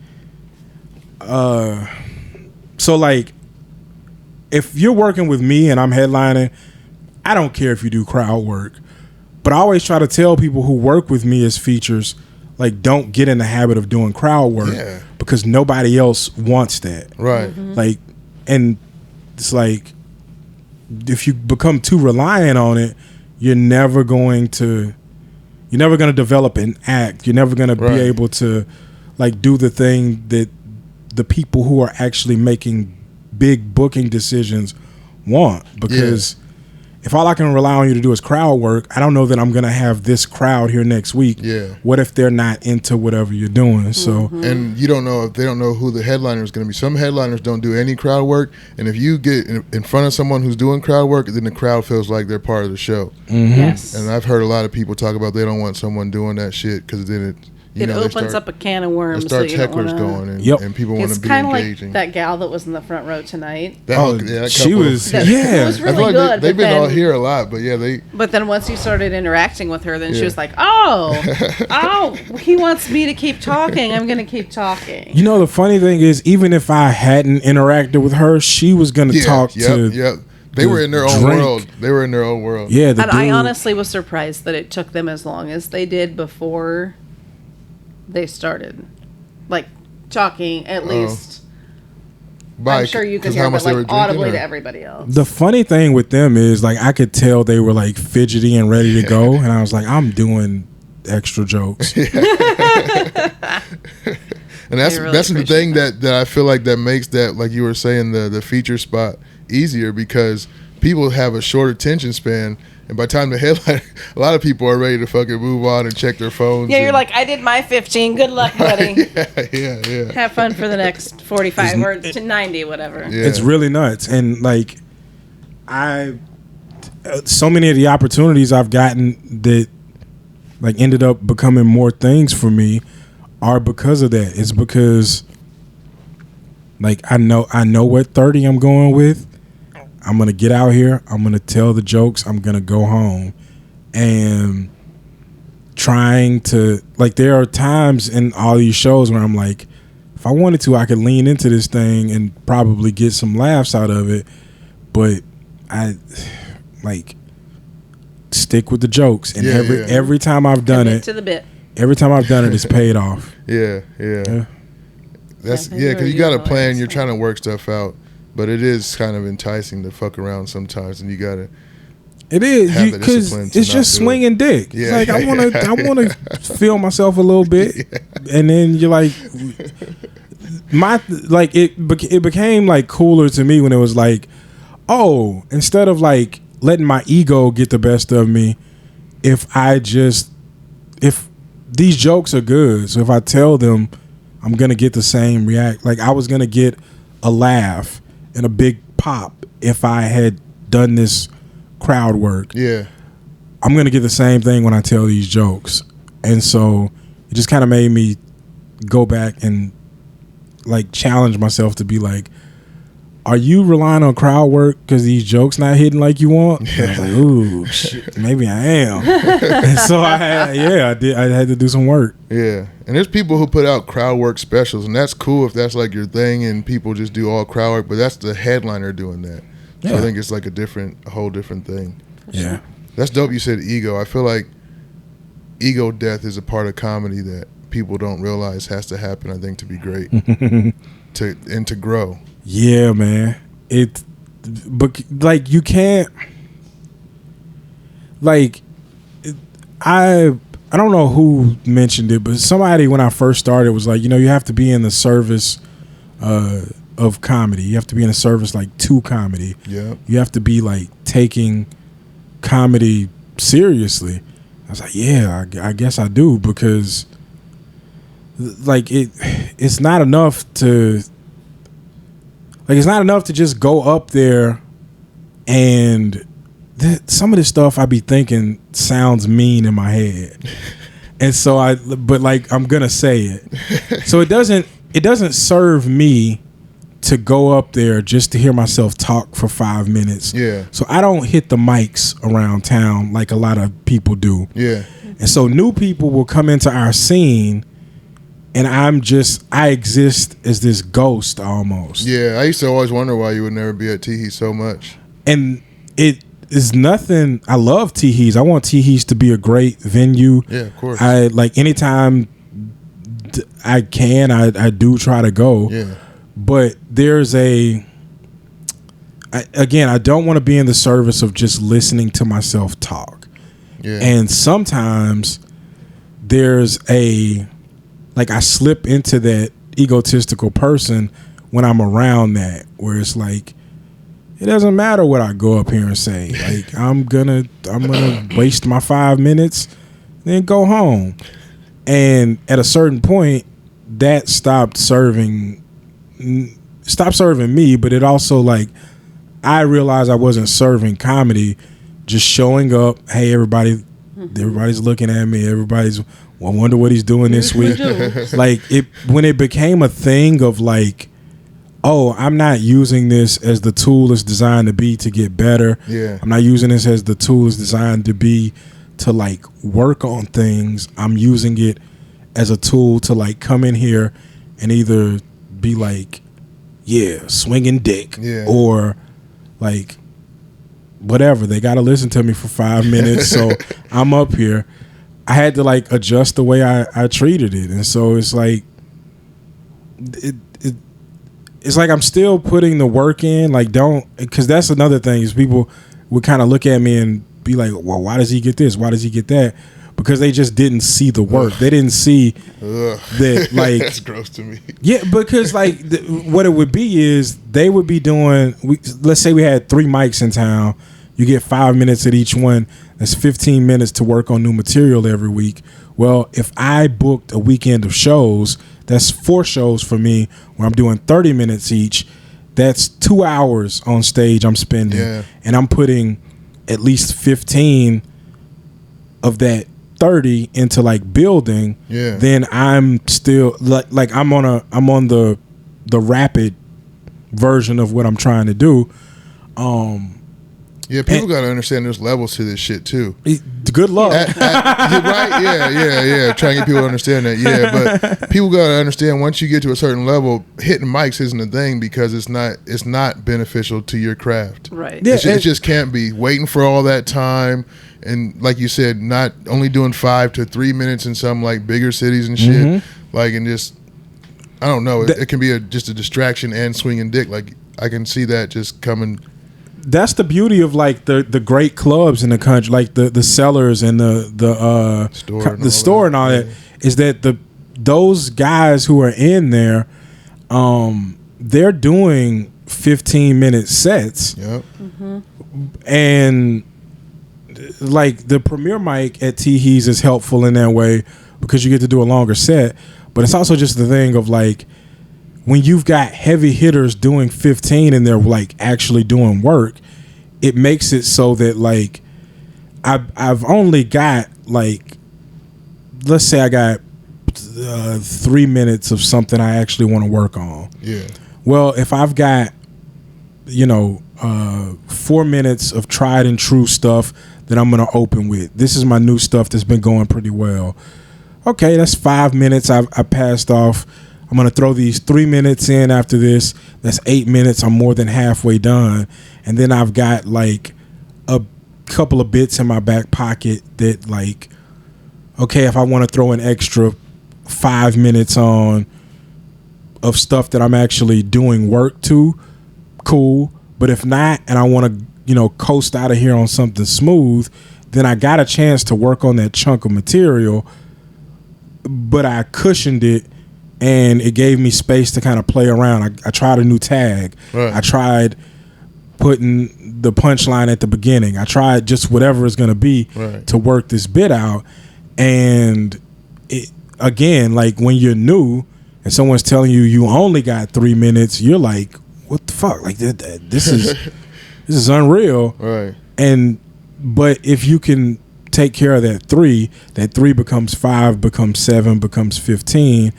S3: so like, if you're working with me and I'm headlining, I don't care if you do crowd work, but I always try to tell people who work with me as features, like, don't get in the habit of doing crowd work because nobody else wants that.
S1: Right.
S2: Mm-hmm.
S3: Like, and it's like, if you become too reliant on it, you're never going to develop an act. You're never going to be able to like do the thing that the people who are actually making big booking decisions want, because if all I can rely on you to do is crowd work, I don't know that I'm going to have this crowd here next week.
S1: Yeah.
S3: What if they're not into whatever you're doing? So,
S1: and you don't know if they don't know who the headliner is going to be. Some headliners don't do any crowd work, and if you get in front of someone who's doing crowd work, then the crowd feels like they're part of the show.
S2: Yes.
S1: And I've heard a lot of people talk about they don't want someone doing that shit because then it
S2: opens up a can of worms.
S1: It starts hecklers going, and people want to be engaging.
S2: It's kind of like that gal that was in the front row tonight.
S3: She was,
S2: it was really good.
S1: They've been all here a lot, but yeah,
S2: But then once you started interacting with her, then she was like, "Oh, he wants me to keep talking. I'm going to keep talking."
S3: You know, the funny thing is, even if I hadn't interacted with her, she was going to talk to.
S1: Yep. They were in their own world. They were in their own world.
S3: Yeah,
S2: and I honestly was surprised that it took them as long as they did before they started, like, talking at least. I'm sure you could hear, but like audibly to everybody else.
S3: The funny thing with them is, like, I could tell they were like fidgety and ready to go, and I was like, I'm doing extra jokes.
S1: And that's the thing that I feel like that makes that, like you were saying, the feature spot easier, because people have a short attention span. And by the time the headline, a lot of people are ready to fucking move on and check their phones.
S2: Yeah, you're like, I did my 15. Good luck, buddy.
S1: yeah.
S2: Have fun for the next 45 or to 90, whatever.
S3: Yeah. It's really nuts. And like, so many of the opportunities I've gotten that like ended up becoming more things for me are because of that. It's because like I know what 30 I'm going with. I'm going to get out here. I'm going to tell the jokes. I'm going to go home. And trying to, like, there are times in all these shows where I'm like, if I wanted to, I could lean into this thing and probably get some laughs out of it. But I, like, stick with the jokes. And every time I've done it,
S2: to the bit.
S3: Every time I've done it, it's paid off.
S1: Yeah. That's because you got a plan. You're trying to work stuff out. But it is kind of enticing to fuck around sometimes, and you gotta.
S3: It is because it's just swinging dick. Yeah. It's like I want to feel myself a little bit, and then you're like, it became like cooler to me when it was like, oh, instead of like letting my ego get the best of me, if these jokes are good, so if I tell them, I'm gonna get the same react. Like I was gonna get a laugh and a big pop if I had done this crowd work.
S1: Yeah.
S3: I'm going to get the same thing when I tell these jokes. And so it just kind of made me go back and like challenge myself to be like, are you relying on crowd work because these jokes not hitting like you want? And I was like, ooh, shit, maybe I am. And so I had to do some work.
S1: Yeah. And there's people who put out crowd work specials, and that's cool if that's like your thing and people just do all crowd work, but that's the headliner doing that. Yeah. So I think it's like a whole different thing.
S3: Yeah.
S1: That's dope you said ego. I feel like ego death is a part of comedy that people don't realize has to happen, I think, to be great. to grow.
S3: Yeah, man. But like you can't, like, I don't know who mentioned it, but somebody when I first started was like, you have to be in the service of comedy. You have to be in a service like to comedy.
S1: Yeah.
S3: You have to be like taking comedy seriously. I was like, yeah, I guess I do, because like it's not enough to. Like, it's not enough to just go up there and some of this stuff I be thinking sounds mean in my head. And so but like, I'm going to say it. So it doesn't serve me to go up there just to hear myself talk for 5 minutes.
S1: Yeah.
S3: So I don't hit the mics around town like a lot of people do.
S1: Yeah.
S3: And so new people will come into our scene, and I exist as this ghost almost.
S1: Yeah, I used to always wonder why you would never be at Teehee so much.
S3: And it is nothing. I love Teehee's. I want Teehee's to be a great venue.
S1: Yeah, of course.
S3: I like anytime I can, I do try to go.
S1: Yeah.
S3: But there's I don't want to be in the service of just listening to myself talk.
S1: Yeah.
S3: And sometimes there's I slip into that egotistical person when I'm around that, where it's like, it doesn't matter what I go up here and say. Like, I'm gonna waste my 5 minutes, then go home. And at a certain point, that stopped serving me, but it also, like, I realized I wasn't serving comedy, just showing up. Hey, everybody's looking at me. I wonder what he's doing this week. Like, when it became a thing of like, oh, I'm not using this as the tool it's designed to be to get better.
S1: Yeah.
S3: I'm not using this as the tool it's designed to be to like work on things. I'm using it as a tool to like come in here and either be like, yeah, swinging dick, or like whatever. They got to listen to me for 5 minutes, so I'm up here. I had to like adjust the way I treated it, and so it's like it's like I'm still putting the work in. Like, because that's another thing is people would kind of look at me and be like, well, why does he get this? Why does he get that? Because they just didn't see the work. They didn't see that, like,
S1: that's gross to me.
S3: Yeah, because like what it would be is they would be doing. Let's say we had 3 mics in town. You get 5 minutes at each one. That's 15 minutes to work on new material every week. Well, if I booked a weekend of shows, that's 4 shows for me where I'm doing 30 minutes each. That's 2 hours on stage I'm spending.
S1: Yeah.
S3: And I'm putting at least 15 of that 30 into like building.
S1: Yeah.
S3: Then I'm still like I'm on the rapid version of what I'm trying to do.
S1: Yeah, people got to understand there's levels to this shit too.
S3: Good luck.
S1: You're right? Yeah. Trying to get people to understand that. Yeah, but people got to understand once you get to a certain level, hitting mics isn't a thing because it's not beneficial to your craft.
S2: Right.
S3: Yeah,
S1: It just can't be. Waiting for all that time, and like you said, not only doing 5 to 3 minutes in some like bigger cities and shit.
S3: Mm-hmm.
S1: Like, and just, I don't know. It can be just a distraction and swinging dick. Like, I can see that just coming.
S3: That's the beauty of like the great clubs in the country, like the Cellars and the store and all that, is that those guys who are in there, they're doing 15-minute sets.
S1: Yep.
S2: Mm-hmm.
S3: And like the premiere mic at Teehee's is helpful in that way because you get to do a longer set, but it's also just the thing of like, when you've got heavy hitters doing 15 and they're like actually doing work, it makes it so that like I've only got like, let's say I got 3 minutes of something I actually want to work on.
S1: Yeah.
S3: Well, if I've got 4 minutes of tried and true stuff that I'm going to open with, this is my new stuff that's been going pretty well. Okay, that's 5 minutes I passed off. I'm going to throw these 3 minutes in after this. That's 8 minutes. I'm more than halfway done. And then I've got like a couple of bits in my back pocket that like, okay, if I want to throw an extra 5 minutes on of stuff that I'm actually doing work to, cool. But if not, and I want to, coast out of here on something smooth, then I got a chance to work on that chunk of material, but I cushioned it. And it gave me space to kind of play around. I tried a new tag.
S1: Right.
S3: I tried putting the punchline at the beginning. I tried just whatever it's going to be to work this bit out. And it, again, like when you're new and someone's telling you only got 3 minutes, you're like, what the fuck? Like this is unreal.
S1: Right.
S3: But if you can take care of that 3 becomes 5, becomes 7, becomes 15.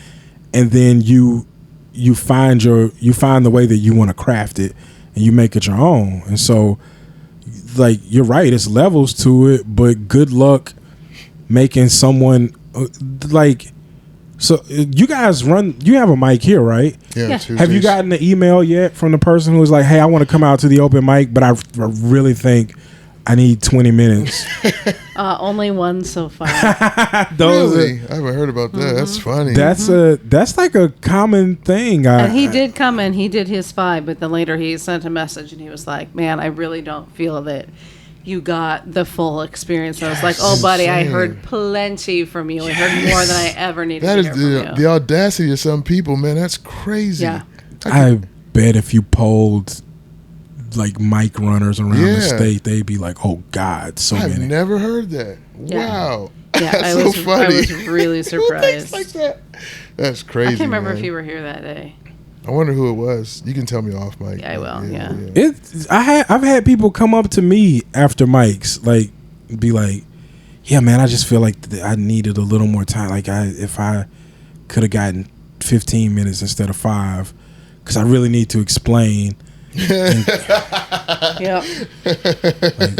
S3: And then you you find the way that you want to craft it and you make it your own. And so, like, you're right, it's levels to it, but good luck making someone like. So you guys you have a mic here, right?
S1: Yeah.
S3: Have you gotten the email yet from the person who was like, hey, I want to come out to the open mic, but I really think I need 20 minutes?
S2: Only one so far.
S1: Really? I haven't heard about that. Mm-hmm. That's funny.
S3: That's like a common thing.
S2: And he did come in. He did his 5, but then later he sent a message and he was like, man, I really don't feel that you got the full experience. I was like, oh, buddy, I heard plenty from you. I heard more than I ever needed to hear from you.
S1: The audacity of some people, man. That's crazy.
S2: Yeah.
S3: I bet if you polled like mic runners around the state, they'd be like, oh, God, so many.
S1: I've never heard that.
S2: Yeah.
S1: Wow.
S2: Yeah,
S1: that's so funny.
S2: I was really surprised.
S1: Who thinks like that? That's crazy.
S2: I can't remember
S1: man.
S2: if you were here that day.
S1: I wonder who it was. You can tell me off, Mike.
S2: Yeah, I will. Yeah.
S3: I've had people come up to me after mics, like, be like, "Yeah, man, I just feel like I needed a little more time. Like, if I could have gotten 15 minutes instead of 5, because I really need to explain."
S2: Yeah.
S3: Like,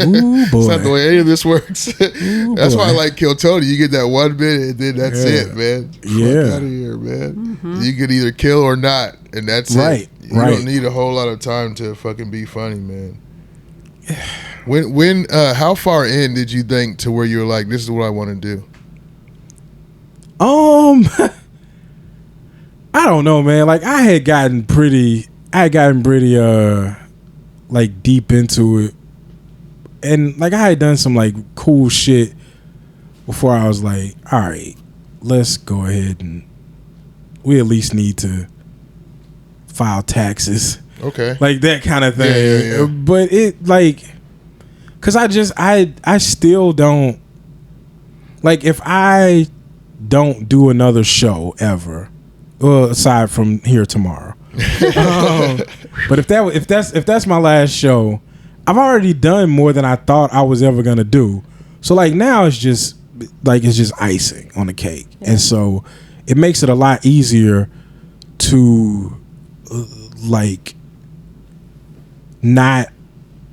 S3: ooh, boy.
S1: It's not the way any of this works. That's why I like Kill Tony. You get that 1 minute, and then that's it, man. Fuck out of here, man. Mm-hmm. You can either kill or not, and that's it. You don't need a whole lot of time to fucking be funny, man. When how far in did you think to where you were like, this is what I want to do?
S3: I don't know, man. Like, I had gotten pretty like deep into it, and like I had done some like cool shit before I was like, all right, let's go ahead and we at least need to file taxes,
S1: okay,
S3: like that kind of thing.
S1: Yeah.
S3: But it like, cause I still don't like, if I don't do another show ever, well, aside from Here Tomorrow. But if that's my last show, I've already done more than I thought I was ever gonna do. So like now it's just icing on the cake, and so it makes it a lot easier to like not.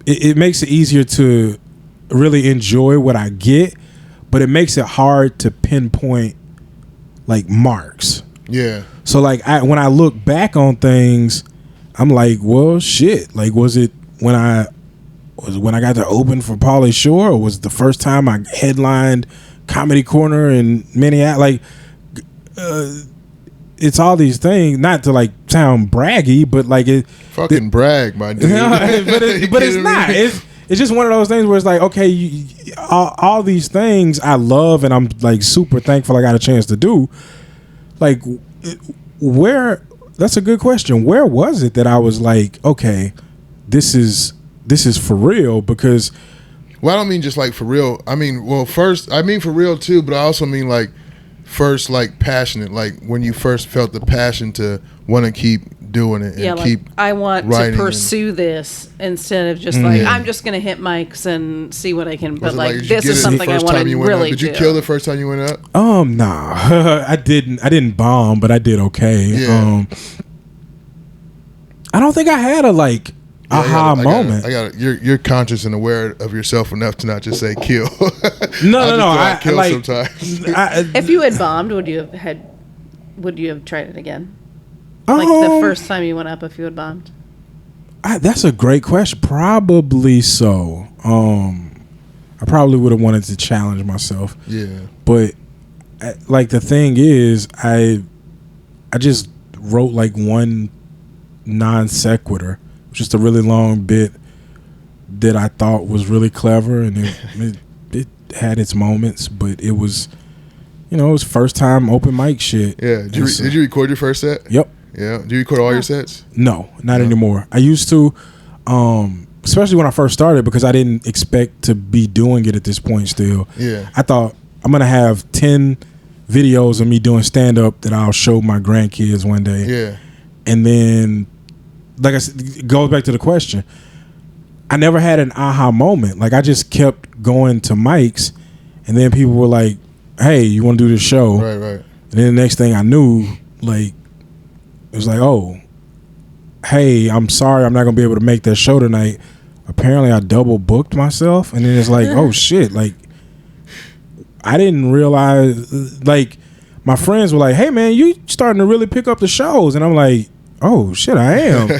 S3: It makes it easier to really enjoy what I get, but it makes it hard to pinpoint like marks.
S1: Yeah.
S3: So like when I look back on things, I'm like, well, shit. Like, was it when I got to open for Pauly Shore, or was it the first time I headlined Comedy Corner in Minneapolis? Like, it's all these things. Not to like sound braggy, but like it.
S1: Fucking brag, my dude.
S3: but it's not. It's just one of those things where it's like, okay, all these things I love and I'm like super thankful I got a chance to do. Like, where? That's a good question. Where was it that I was like, okay, this is for real? Because,
S1: well, I don't mean just like for real. I mean, well, first, I mean for real too, but I also mean like first, like passionate, like when you first felt the passion to want to keep doing it and keep.
S2: I want to pursue this instead of just like I'm just gonna hit mics and see what I can. But like this is something I want to really do.
S1: Did you kill the first time you went up?
S3: Nah, I didn't bomb, but I did okay.
S1: Yeah.
S3: I don't think I had a like aha moment.
S1: I got it. You're conscious and aware of yourself enough to not just say kill.
S3: No.
S1: I kill like, sometimes.
S2: If you had bombed, would you have tried it again? Like the first time you went up, if you had bombed?
S3: That's a great question. Probably so. I probably would have wanted to challenge myself.
S1: Yeah.
S3: But like the thing is, I just wrote like one non sequitur, just a really long bit that I thought was really clever, and it had its moments, but it was, it was first time open mic shit.
S1: Yeah. Did you record your first set?
S3: Yep.
S1: Yeah. Do you record all your sets?
S3: No, not anymore. I used to, especially when I first started, because I didn't expect to be doing it at this point still.
S1: Yeah.
S3: I thought I'm going to have 10 videos of me doing stand-up that I'll show my grandkids one day.
S1: Yeah.
S3: And then, like I said, it goes back to the question. I never had an aha moment. Like, I just kept going to mics, and then people were like, hey, you want to do this show?
S1: Right.
S3: And then the next thing I knew, like, it was like, oh, hey, I'm sorry, I'm not gonna be able to make that show tonight. Apparently, I double booked myself, and then it's like, oh shit, like I didn't realize. Like my friends were like, hey man, you starting to really pick up the shows, and I'm like, oh shit, I am.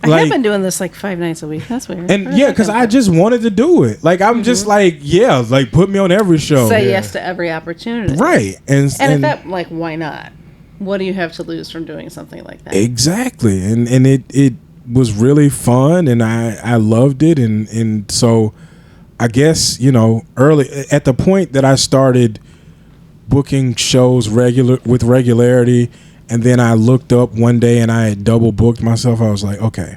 S3: And
S2: I have been doing this like 5 nights a week. That's weird.
S3: And yeah, because I just wanted to do it. Like I'm just like, yeah, like put me on every show.
S2: Say yes to every opportunity.
S3: Right.
S2: And if that, like, why not? What do you have to lose from doing something like that?
S3: Exactly. And it was really fun, and I loved it, and so I guess, you know, early at the point that I started booking shows with regularity, and then I looked up one day and I had double booked myself. I was like, okay,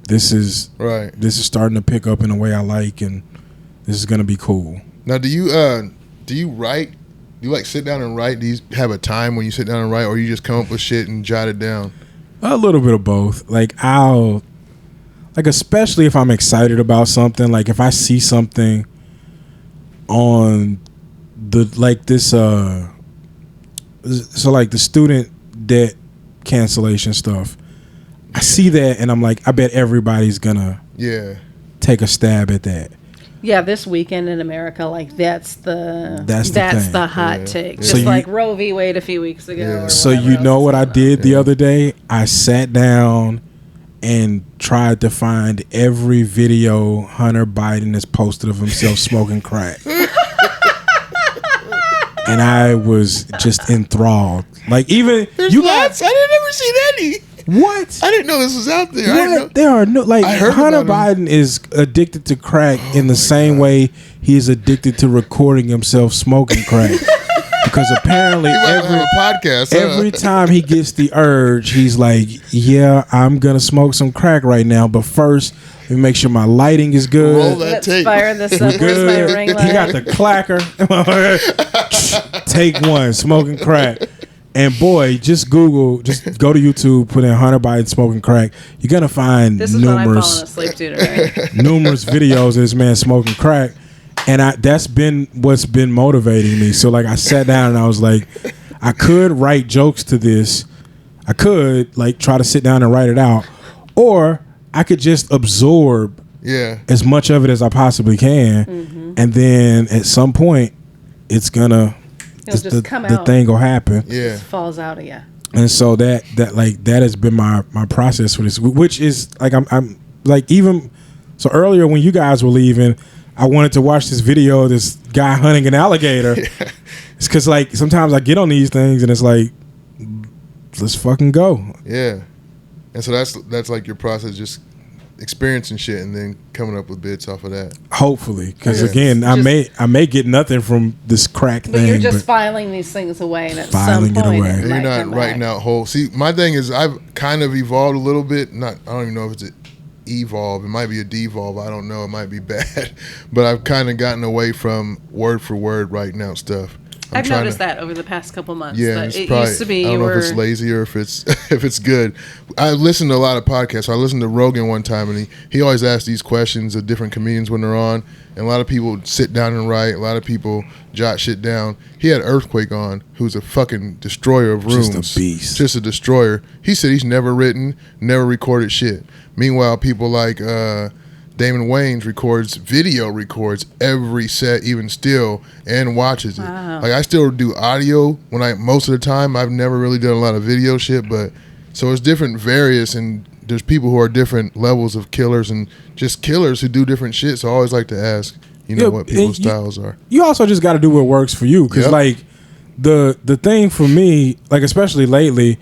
S3: this is
S1: right.
S3: This is starting to pick up in a way I like, and this is gonna be cool.
S1: Now, do you write? Do you like sit down and write? Do you have a time when you sit down and write, or you just come up with shit and jot it down?
S3: A little bit of both. Like especially if I'm excited about something, like if I see something on the the student debt cancellation stuff, I see that and I'm like, I bet everybody's gonna take a stab at that.
S2: Yeah, this weekend in America, like that's the hot take.
S3: So
S2: Just like Roe v. Wade a few weeks ago.
S1: Yeah.
S3: So you know what I did the other day? I sat down and tried to find every video Hunter Biden has posted of himself smoking crack. And I was just enthralled. Like even
S1: I didn't ever see any.
S3: What?
S1: I didn't know this was out there.
S3: What? There are no Hunter Biden is addicted to crack in the same way he is addicted to recording himself smoking crack. Because apparently every time he gets the urge, he's like, yeah, I'm going to smoke some crack right now. But first, let me make sure my lighting is good.
S1: Roll that tape.
S2: Fire this up. Where's my ring light?
S3: He got the clacker. Take one, smoking crack. And boy, just go to YouTube, put in Hunter Biden smoking crack. You're going to find
S2: this is what I'm falling asleep to tonight.
S3: Numerous videos of this man smoking crack. And that's been what's been motivating me. So like I sat down and I was like, I could write jokes to this. I could like try to sit down and write it out. Or I could just absorb as much of it as I possibly can. Mm-hmm. And then at some point it's gonna
S2: come
S3: out. The thing will happen.
S1: Yeah.
S2: It just falls out of you.
S3: And so that has been my process for this, which is like I'm like, even so earlier when you guys were leaving, I wanted to watch this video of this guy hunting an alligator. Yeah. It's because like sometimes I get on these things and it's like, let's fucking go.
S1: Yeah. And so that's like your process, just experiencing shit and then coming up with bits off of that.
S3: Hopefully, because again, I may get nothing from this crack thing.
S2: But you're just filing these things away, and at some point,
S1: you're not writing out whole. See, my thing is I've kind of evolved a little bit. I don't even know if it's an evolve. It might be a devolve. I don't know. It might be bad, but I've kind of gotten away from word for word writing out stuff.
S2: I've noticed that over the past couple months.
S1: Yeah,
S2: but it
S1: probably,
S2: used to be.
S1: I don't know if it's lazy or if it's good. I listen to a lot of podcasts. So I listened to Rogan one time, and he always asks these questions of different comedians when they're on. And a lot of people sit down and write. A lot of people jot shit down. He had Earthquake on, who's a fucking destroyer of rooms.
S3: Just a beast.
S1: Just a destroyer. He said he's never written, never recorded shit. Meanwhile, people like Damon Wayans records every set, even still, and watches it.
S2: Wow.
S1: Like I still do audio most of the time. I've never really done a lot of video shit, but so it's different, various, and there's people who are different levels of killers and just killers who do different shit. So I always like to ask, what people's styles are.
S3: You also just got to do what works for you, because like the thing for me, like especially lately,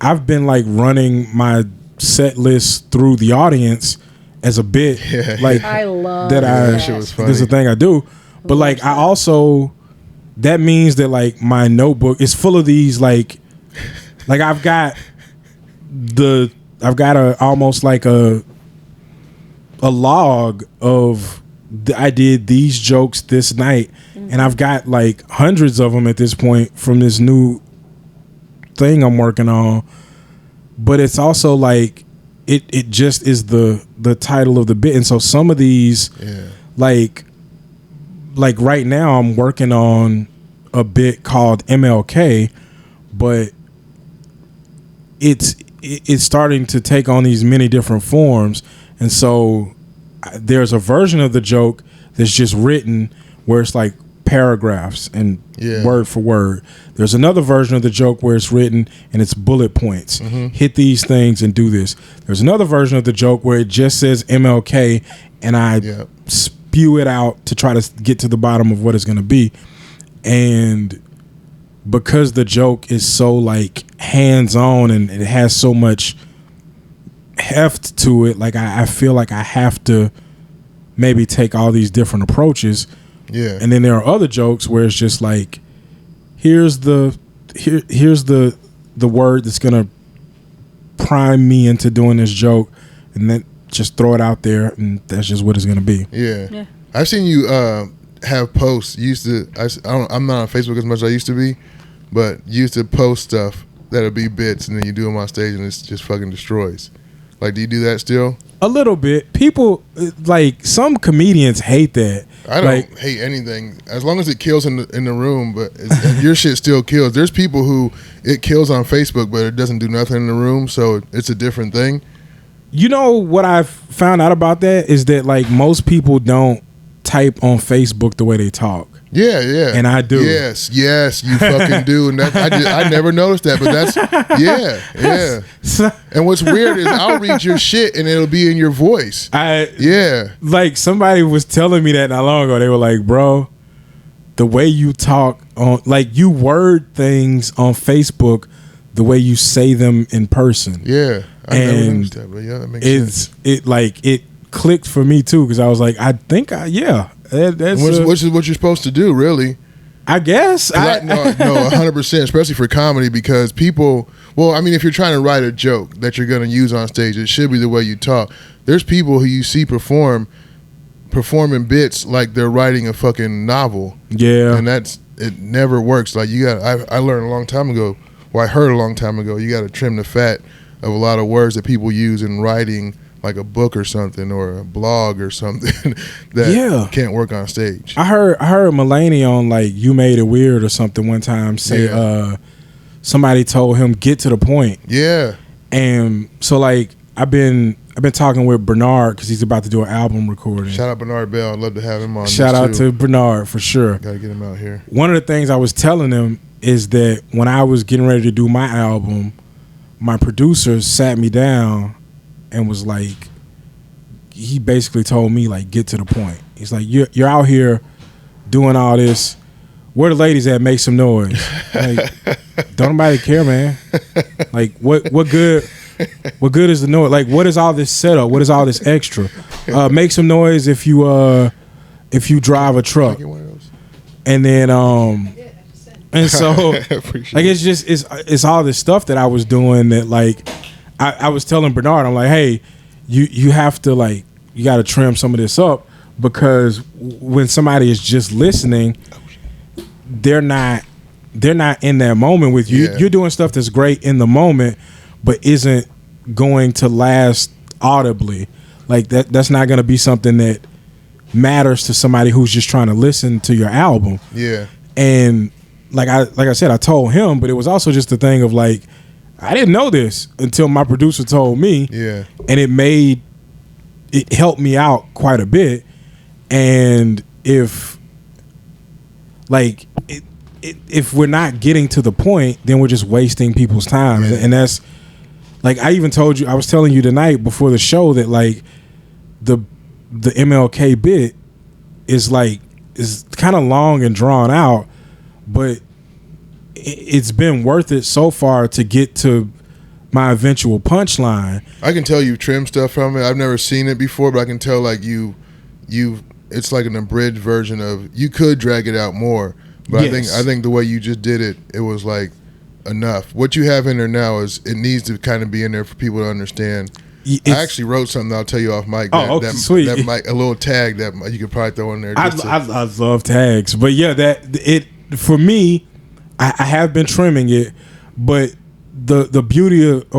S3: I've been like running my set list through the audience as a bit, like
S2: I love
S1: that shit was funny.
S3: This is the thing I do, but like I also, that means that like my notebook is full of these like I've got almost like a log of I did these jokes this night, and I've got like hundreds of them at this point from this new thing I'm working on. But it's also like it just is the title of the bit. And so some of these like right now I'm working on a bit called MLK, but it's starting to take on these many different forms, and so there's a version of the joke that's just written where it's like paragraphs and word for word. There's another version of the joke where it's written and it's bullet points. Hit these things and do this. There's another version of the joke where it just says MLK and I spew it out to try to get to the bottom of what it's going to be. And because the joke is so like hands-on and it has so much heft to it, like I feel like I have to maybe take all these different approaches.
S1: Yeah.
S3: And then there are other jokes where it's just like, here's the word that's gonna prime me into doing this joke, and then just throw it out there, and that's just what it's gonna be.
S1: Yeah. I've seen you have posts. I'm not on Facebook as much as I used to be, but you used to post stuff that'll be bits, and then you do them on stage, and it's just fucking destroys. Like, do you do that still?
S3: A little bit. People, like, some comedians hate that.
S1: I don't hate anything as long as it kills in the room, but your shit still kills. There's people who it kills on Facebook, but it doesn't do nothing in the room, so it's a different thing.
S3: You know what I've found out about that is that, like, most people don't type on Facebook the way they talk.
S1: Yeah.
S3: And I do.
S1: Yes, you fucking do. And I never noticed that, but that's, And what's weird is I'll read your shit and it'll be in your voice.
S3: Like, somebody was telling me that not long ago. They were like, bro, the way you talk on, like, you word things on Facebook the way you say them in person.
S1: Yeah. I never noticed that, but that makes sense.
S3: It clicked for me too, because I was like, I think that's
S1: which is what you're supposed to do, really.
S3: I guess.
S1: No, 100%, especially for comedy, because people, well, I mean, if you're trying to write a joke that you're going to use on stage, it should be the way you talk. There's people who you see performing bits like they're writing a fucking novel.
S3: Yeah.
S1: And it never works. Like, I learned a long time ago, or I heard a long time ago, you got to trim the fat of a lot of words that people use in writing, like a book or something, or a blog or something that can't work on stage. I heard
S3: Mulaney on, like, You Made It Weird or something one time say somebody told him get to the point.
S1: Yeah.
S3: And so, like, I've been talking with Bernard because he's about to do an album recording.
S1: Shout out Bernard Bell. I'd love to have him on.
S3: Shout out to Bernard for sure.
S1: Gotta get him out here.
S3: One of the things I was telling him is that when I was getting ready to do my album, my producer sat me down and was like, he basically told me, like, get to the point. He's like, you're out here doing all this. Where the ladies at? Make some noise. Like, don't nobody care, man. Like, what good is the noise? Like, what is all this setup? What is all this extra? Make some noise if you drive a truck. And then and so like, it's just it's all this stuff that I was doing that, like, I was telling Bernard, I'm like, hey, you have to, like, you got to trim some of this up, because when somebody is just listening, they're not in that moment with you. You're doing stuff that's great in the moment, but isn't going to last audibly. Like, that's not going to be something that matters to somebody who's just trying to listen to your album.
S1: Yeah.
S3: And like I said, I told him, but it was also just a thing of, like, I didn't know this until my producer told me.
S1: Yeah.
S3: And it helped me out quite a bit. And if we're not getting to the point, then we're just wasting people's time.
S1: Yeah.
S3: And that's, like, I was telling you tonight before the show that, like, the MLK bit is kind of long and drawn out, but it's been worth it so far to get to my eventual punchline.
S1: I can tell you trim stuff from it. I've never seen it before, but I can tell, like, it's like an abridged version of, you could drag it out more, but yes. I think the way you just did it, it was like enough. What you have in there now it needs to kind of be in there for people to understand. I actually wrote something that I'll tell you off mic.
S3: Sweet.
S1: That mic, a little tag that you could probably throw in there.
S3: I love tags, but yeah, for me, I have been trimming it, but the beauty of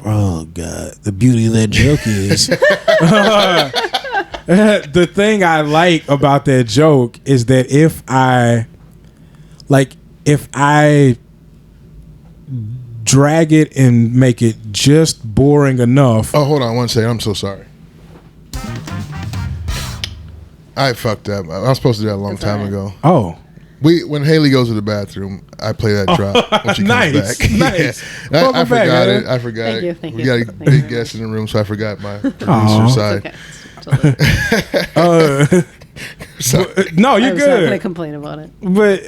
S3: the beauty of that joke is the thing I like about that joke is that if I drag it and make it just boring enough.
S1: Oh, hold on one second. I'm so sorry. I fucked up. I was supposed to do that a long time ago.
S3: Oh.
S1: When Haley goes to the bathroom, I play that drop when she comes back.
S3: Nice.
S1: Yeah. I forgot it. I forgot
S2: Thank
S1: it.
S2: you, thank
S1: we
S2: you.
S1: got a big guest in the room, so I forgot my producer side.
S2: Okay. Totally.
S3: No, you're
S2: I was not
S3: good.
S2: gonna complain about it.
S3: But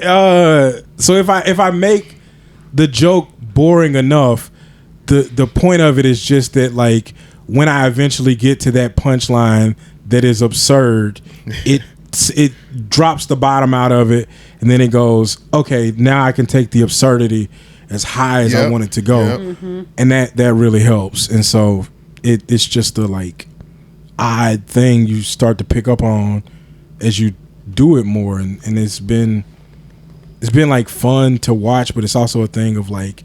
S3: so if I make the joke boring enough, the point of it is just that, like, when I eventually get to that punchline that is absurd, it drops the bottom out of it, and then it goes, okay, now I can take the absurdity as high as I want it to go. And that really helps. And so it's just a like odd thing you start to pick up on as you do it more, and it's been like fun to watch, but it's also a thing of like,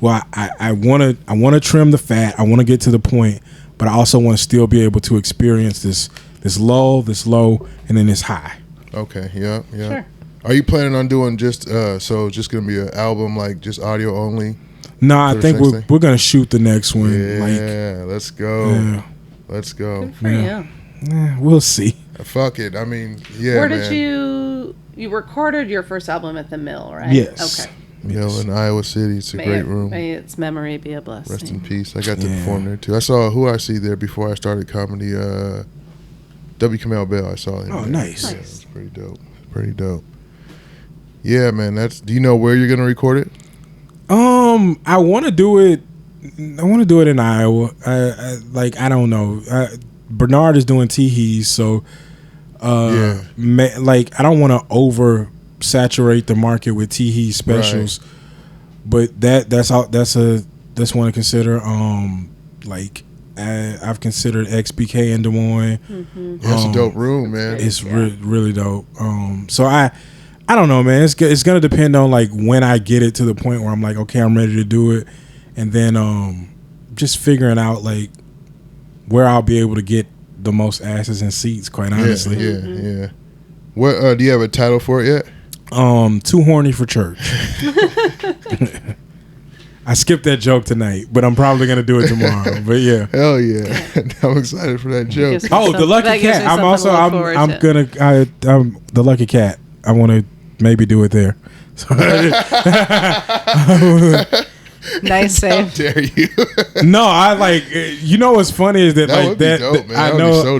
S3: well, I want to trim the fat, I want to get to the point, but I also want to still be able to experience this low, and then this high.
S1: Okay, yeah.
S2: Sure.
S1: Are you planning on doing just just gonna be an album, like just audio only?
S3: No, I think we're gonna shoot the next one.
S1: Yeah, let's go.
S3: Yeah.
S1: Let's go.
S2: Good for you.
S3: We'll see.
S1: Fuck it. I mean, yeah.
S2: Where
S1: man.
S2: did you recorded your first album at the Mill, right?
S3: Yes.
S2: Okay.
S1: In Iowa City. It's a great room.
S2: May its memory be a blessing.
S1: Rest in peace. I got to perform there too. I saw Who I See there before I started comedy. W. Kamau Bell. I saw him.
S3: Oh,
S1: there.
S3: nice.
S1: Yeah, it's pretty dope. Yeah, man. Do you know where you're gonna record it?
S3: I want to do it. I want to do it in Iowa. I don't know. Bernard is doing Teehees, so I don't want to oversaturate the market with Teehees specials. Right. But that's one to consider. I've considered XBK in Des Moines.
S1: That's a dope room, man.
S3: It's really dope. So I don't know, man. It's gonna depend on like when I get it to the point where I'm like, okay, I'm ready to do it, and then just figuring out like where I'll be able to get the most asses and seats. Quite honestly,
S1: yeah. What do you have a title for it yet?
S3: Too Horny for Church. I skipped that joke tonight, but I'm probably gonna do it tomorrow. But yeah,
S1: hell yeah, I'm excited for that joke.
S3: Oh, the Lucky Cat. I'm the Lucky Cat. I want to maybe do it there.
S2: Nice save.
S1: How dare you?
S3: No, I like. You know what's funny is that like that.
S1: Dope, man.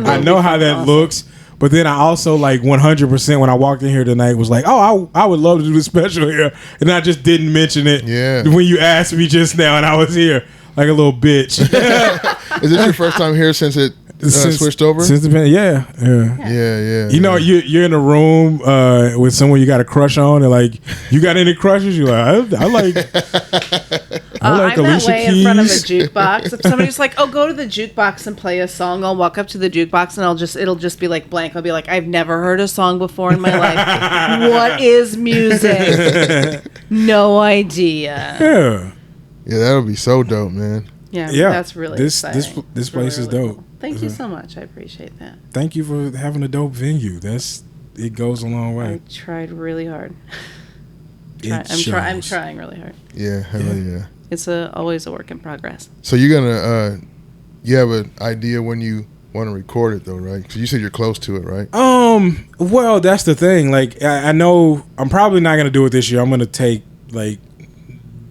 S3: I know how that looks. But then I also like 100% when I walked in here tonight was like, oh, I would love to do the special here, and I just didn't mention it.
S1: Yeah.
S3: When you asked me just now, and I was here like a little bitch.
S1: Is this your first time here since it switched over?
S3: Since the
S1: yeah.
S3: You know, you're in a room with someone you got a crush on, and like, you got any crushes? You're like, I like
S2: I'm
S3: Alicia
S2: that way
S3: Keys.
S2: in front of a jukebox. If somebody's like, "Oh, go to the jukebox and play a song," I'll walk up to the jukebox and it'll just be like blank. I'll be like, "I've never heard a song before in my life. What is music? No idea."
S3: Yeah,
S1: that'll be so dope, man.
S2: Yeah, that's really exciting.
S3: This place is
S2: really
S3: dope.
S2: Cool. Thank you so much. I appreciate that.
S3: Thank you for having a dope venue. It goes a long way.
S2: I tried really hard. I'm trying really hard.
S1: Yeah, hell yeah.
S2: It's always a work in progress.
S1: So you're gonna you have an idea when you want to record it though, right? Because you said you're close to it, right?
S3: Well, that's the thing. Like, I know I'm probably not gonna do it this year. I'm gonna take like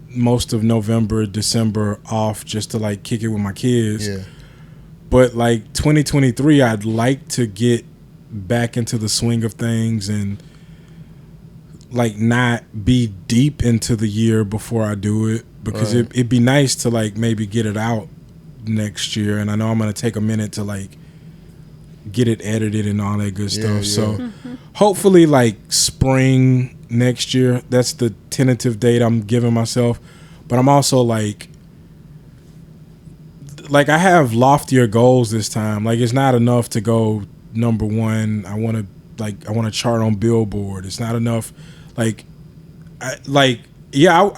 S3: most of November, December off just to like kick it with my kids.
S1: Yeah.
S3: But like 2023, I'd like to get back into the swing of things and like not be deep into the year before I do it, because it'd be nice to like maybe get it out next year. And I know I'm gonna take a minute to like get it edited and all that good stuff. So hopefully like spring next year. That's the tentative date I'm giving myself. But I'm also like I have loftier goals this time. Like, it's not enough to go number one. I want to chart on Billboard. It's not enough. I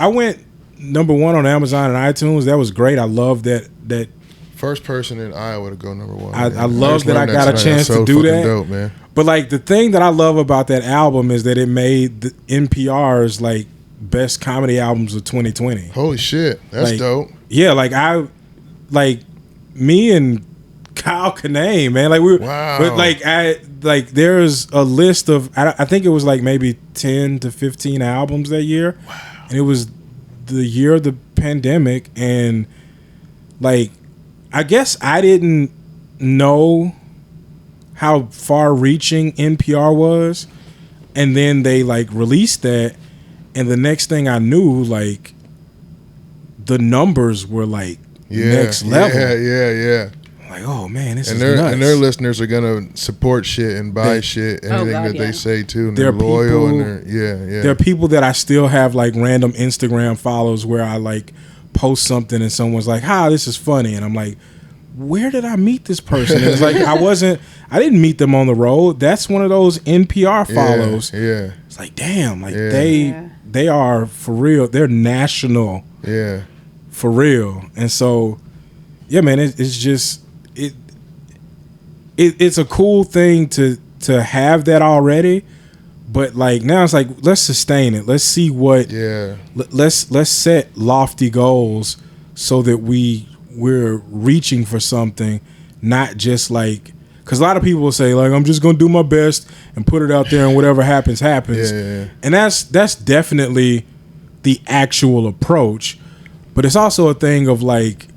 S3: went number one on Amazon and iTunes. That was great. I love that.
S1: First person in Iowa to go number one.
S3: I love that I got a chance to do that.
S1: Dope, man.
S3: But like the thing that I love about that album is that it made the NPR's like best comedy albums of 2020.
S1: Holy shit, that's dope.
S3: Yeah, me and Kyle Kinane, man. But there's a list of I think it was like maybe 10 to 15 albums that year.
S1: Wow.
S3: And it was the year of the pandemic, and like I guess I didn't know how far reaching NPR was, and then they like released that, and the next thing I knew, like the numbers were like next level.
S1: Yeah.
S3: Like, oh man, this
S1: is
S3: nuts.
S1: And their listeners are gonna support shit and buy shit, anything they say too. And they're loyal, and there
S3: are people that I still have like random Instagram follows where I like post something and someone's like, "Hi, this is funny," and I'm like, "Where did I meet this person?" And it's like I didn't meet them on the road. That's one of those NPR follows.
S1: Yeah.
S3: It's like, damn, like they are for real. They're national.
S1: Yeah.
S3: For real. And so, yeah, man, it's just. It's a cool thing to have that already, but like now it's like let's sustain it. Let's see what.
S1: Yeah.
S3: Let's set lofty goals so that we're reaching for something, not just like because a lot of people will say like I'm just gonna do my best and put it out there and whatever happens.
S1: Yeah.
S3: And that's definitely the actual approach, but it's also a thing of like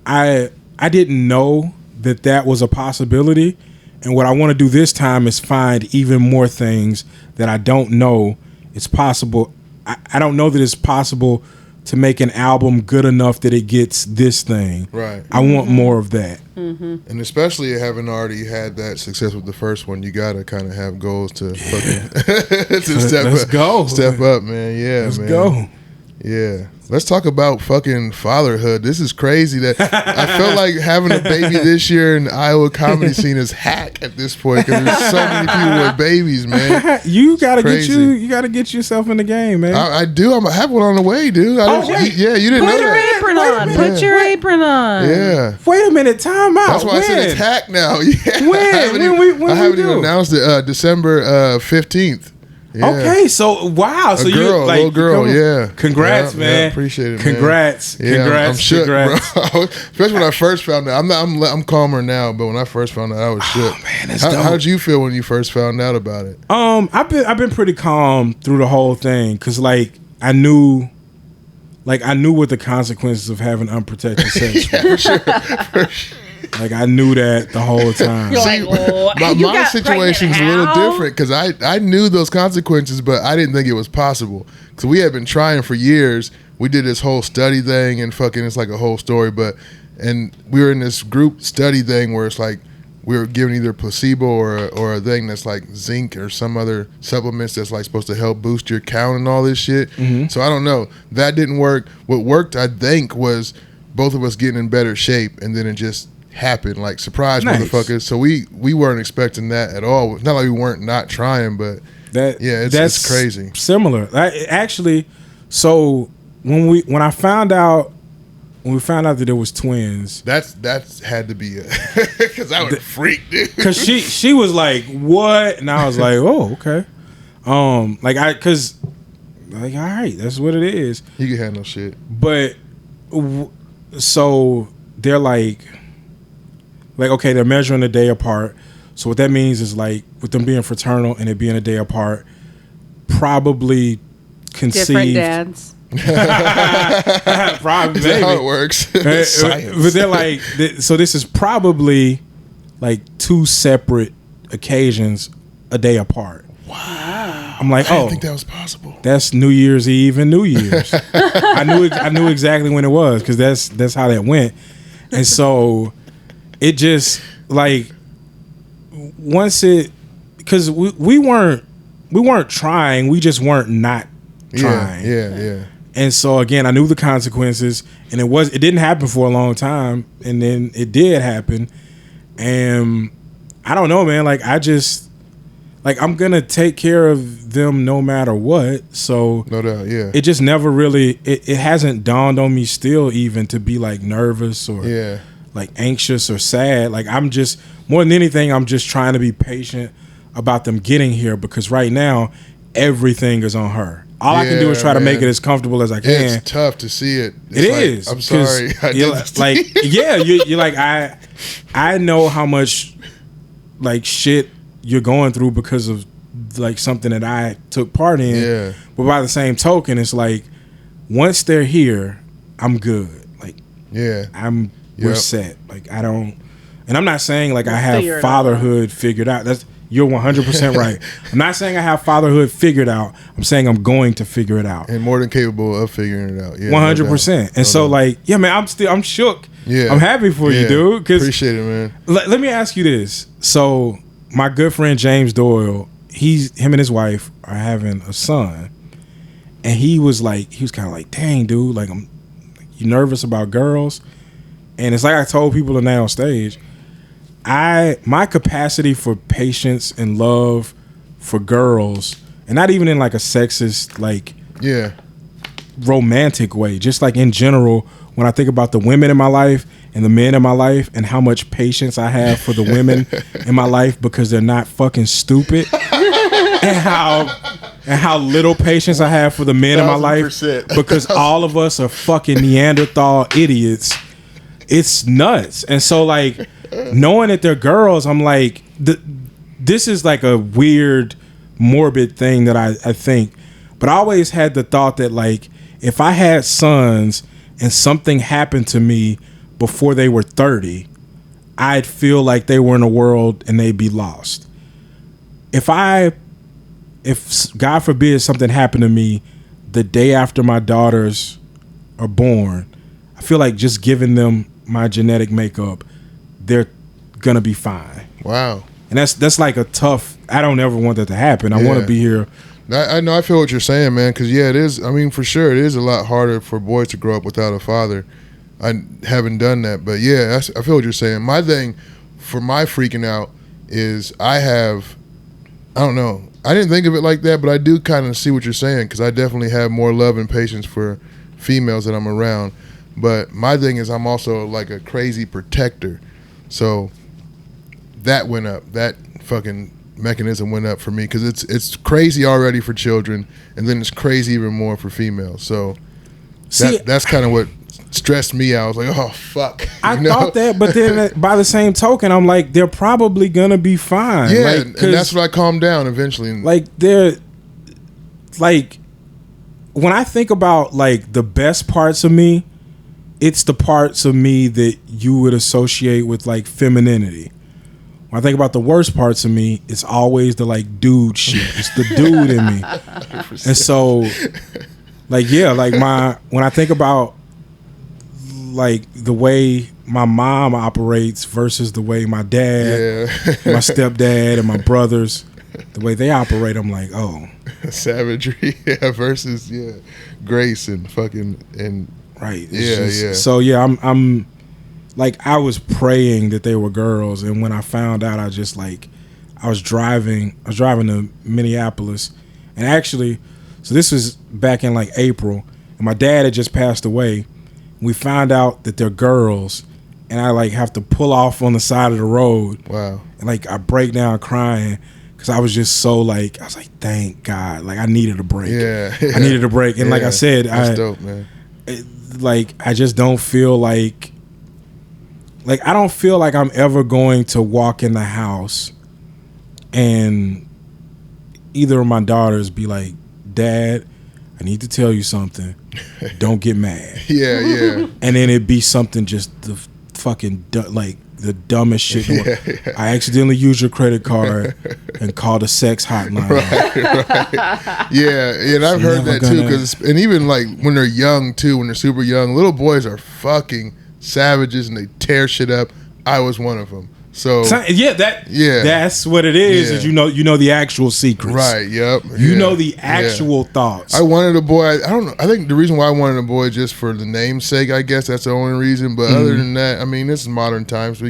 S3: I didn't know that was a possibility, and what I want to do this time is find even more things that I don't know it's possible. I don't know that it's possible to make an album good enough that it gets this thing.
S1: Right.
S3: I want more of that.
S2: Mm-hmm.
S1: And especially having already had that success with the first one, you gotta kind of have goals to fucking step up, man. Yeah,
S3: let's
S1: man.
S3: go.
S1: Yeah. Let's talk about fucking fatherhood. This is crazy that I feel like having a baby this year in the Iowa comedy scene is hack at this point because there's so many people with babies, man.
S3: You gotta get yourself in the game, man.
S1: I do. I have one on the way, dude.
S3: Wait.
S1: Yeah, you didn't know that.
S2: Put your apron on.
S1: Yeah.
S3: Wait a minute, time out.
S1: That's why I said it's hack now. Yeah.
S3: When
S1: I haven't even announced it. December 15th. Yeah.
S3: Okay, so wow, so
S1: you like little girl, yeah.
S3: Congrats, man.
S1: Yeah, appreciate it,
S3: congrats,
S1: man.
S3: Congrats,
S1: I'm shook,
S3: congrats.
S1: Bro. Especially when I first found out. I'm calmer now, but when I first found out, I was shook.
S3: Oh man, that's dope.
S1: How did you feel when you first found out about it?
S3: I've been pretty calm through the whole thing because like I knew what the consequences of having unprotected sex were. For sure. Like I knew that the whole time.
S1: My situation's a little different because I knew those consequences, but I didn't think it was possible. Because we had been trying for years. We did this whole study thing and fucking it's like a whole story. And we were in this group study thing where it's like we were given either placebo or a thing that's like zinc or some other supplements that's like supposed to help boost your count and all this shit. Mm-hmm. So I don't know. That didn't work. What worked, I think, was both of us getting in better shape, and then it just happened, like surprise motherfuckers. So we weren't expecting that at all. Not like we weren't not trying, but it's crazy.
S3: Similar. So when we found out that it was twins,
S1: that's had to be because I would freak, dude.
S3: Because she was like, "What?" And I was like, "Oh, okay." All right, that's what it is.
S1: You can handle shit,
S3: but so they're like, okay, they're measuring a day apart. So what that means is like with them being fraternal and it being a day apart, probably conceived.
S2: Different dads.
S3: Probably.
S1: That's how it works.
S3: But they're like, so this is probably like two separate occasions a day apart.
S1: Wow.
S3: I'm like,
S1: I didn't think that was possible.
S3: That's New Year's Eve and New Year's. I knew exactly when it was because that's how that went. And so it just like once it because we weren't trying, we just weren't not trying.
S1: Yeah.
S3: And so again, I knew the consequences, and it didn't happen for a long time, and then it did happen, and I don't know, man. Like I just like I'm gonna take care of them no matter what. So
S1: no doubt, yeah.
S3: It just never really it hasn't dawned on me still even to be like nervous or like anxious or sad. Like I'm just more than anything, I'm just trying to be patient about them getting here because right now everything is on her. all I can do is try to make it as comfortable as I can.
S1: It's tough to see it.
S3: It is.
S1: I'm sorry.
S3: You're like I know how much like shit you're going through because of like something that I took part in.
S1: Yeah.
S3: But by the same token, it's like once they're here, I'm good. Like we're set. Like I don't, and I'm not saying like I have fatherhood figured out. You're 100% right. I'm not saying I have fatherhood figured out. I'm saying I'm going to figure it out.
S1: And more than capable of figuring it out. Yeah,
S3: 100%. And so like, yeah, man, I'm shook. Yeah. I'm happy for you, dude.
S1: Appreciate it, man.
S3: Let me ask you this. So my good friend James Doyle, him and his wife are having a son. And he was kind of like, dang, dude, like you nervous about girls? And it's like I told people tonight on stage, my capacity for patience and love for girls, and not even in like a sexist, like romantic way, just like in general, when I think about the women in my life and the men in my life and how much patience I have for the women in my life because they're not fucking stupid, and how little patience I have for the men in my life because all of us are fucking Neanderthal idiots. It's nuts. And so like knowing that they're girls, I'm like, this is like a weird, morbid thing that I think. But I always had the thought that like, if I had sons and something happened to me before they were 30, I'd feel like they were in a world and they'd be lost. If God forbid something happened to me the day after my daughters are born, I feel like just giving them my genetic makeup, they're gonna be fine.
S1: Wow.
S3: And that's like a tough. I don't ever want that to happen. I want to be here.
S1: I know. I feel what you're saying, man. Because it is. I mean, for sure, it is a lot harder for boys to grow up without a father. I haven't done that, but I feel what you're saying. My thing for my freaking out is I don't know. I didn't think of it like that, but I do kind of see what you're saying because I definitely have more love and patience for females that I'm around. But my thing is I'm also like a crazy protector. So that went up. That fucking mechanism went up for me because it's crazy already for children, and then it's crazy even more for females. So that's kind of what stressed me out. I was like, oh, fuck.
S3: I thought that, but then by the same token, I'm like, they're probably going to be fine.
S1: Yeah, like, and that's what I calmed down eventually.
S3: Like, they're, like, when I think about, like, the best parts of me, it's the parts of me that you would associate with, like, femininity. When I think about the worst parts of me, it's always the, like, dude shit. It's the dude in me. 100%. And so, like, yeah, like, when I think about, like, the way my mom operates versus the way my dad, my stepdad, and my brothers, the way they operate, I'm like, oh.
S1: Savagery, versus, grace and fucking, and
S3: right. So, I'm like, I was praying that they were girls, and when I found out, I just, like, I was driving to Minneapolis, and actually, so this was back in, like, April, and my dad had just passed away. We found out that they're girls, and I like have to pull off on the side of the road.
S1: Wow!
S3: And like I break down crying because I was just so like I was like, thank God! Like I needed a break. I needed a break, and like I said,
S1: that's dope, man.
S3: Like I just don't feel like I don't feel like I'm ever going to walk in the house and either of my daughters be like, Dad, I need to tell you something. Don't get mad.
S1: Yeah.
S3: And then it'd be something just the fucking like the dumbest shit. I accidentally used your credit card and called a sex hotline.
S1: Right. Yeah, and I've heard that too. And even like when they're young too, when they're super young, little boys are fucking savages and they tear shit up. I was one of them. So that's what it is. Is you know the actual secrets, right? Yep.
S3: You know the actual thoughts.
S1: I wanted a boy. I don't know. I think the reason why I wanted a boy just for the namesake. I guess that's the only reason. But other than that, I mean, this is modern times.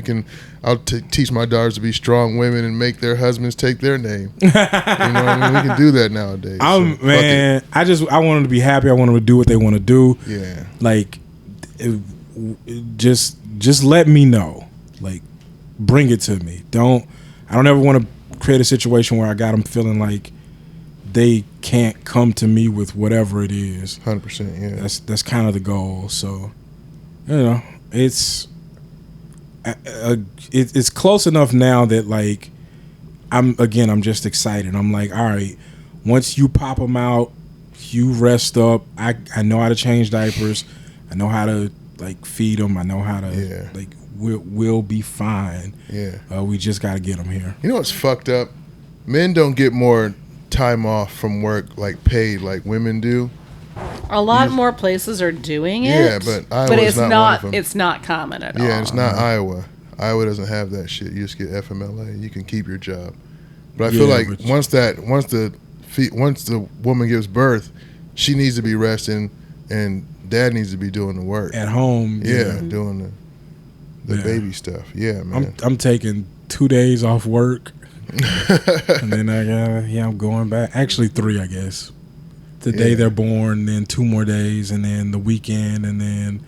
S1: I'll teach my daughters to be strong women and make their husbands take their name. You know what I mean? We can do that nowadays.
S3: I want them to be happy. I want them to do what they want to do.
S1: Yeah.
S3: Like, just let me know. Like. Bring it to me. I don't ever want to create a situation where I got them feeling like they can't come to me with whatever it is.
S1: 100%. Yeah.
S3: That's kind of the goal. So, it's it's close enough now that like I'm just excited. I'm like, all right, once you pop them out, you rest up. I know how to change diapers. I know how to like feed them. I know how to like we'll be fine.
S1: Yeah.
S3: We just got to get them here.
S1: You know what's fucked up? Men don't get more time off from work like paid like women do.
S2: A lot more places are doing it.
S1: Yeah, but Iowa
S2: it's
S1: not
S2: not
S1: one of them.
S2: It's not common at all.
S1: Yeah, it's not Iowa. Iowa doesn't have that shit. You just get FMLA. You can keep your job. But I feel like once the woman gives birth, she needs to be resting, and dad needs to be doing the work
S3: at home.
S1: Yeah, doing the baby stuff. Yeah, man.
S3: I'm taking 2 days off work, and then I'm going back. Actually, 3, I guess. The day they're born, then 2 more days, and then the weekend, and then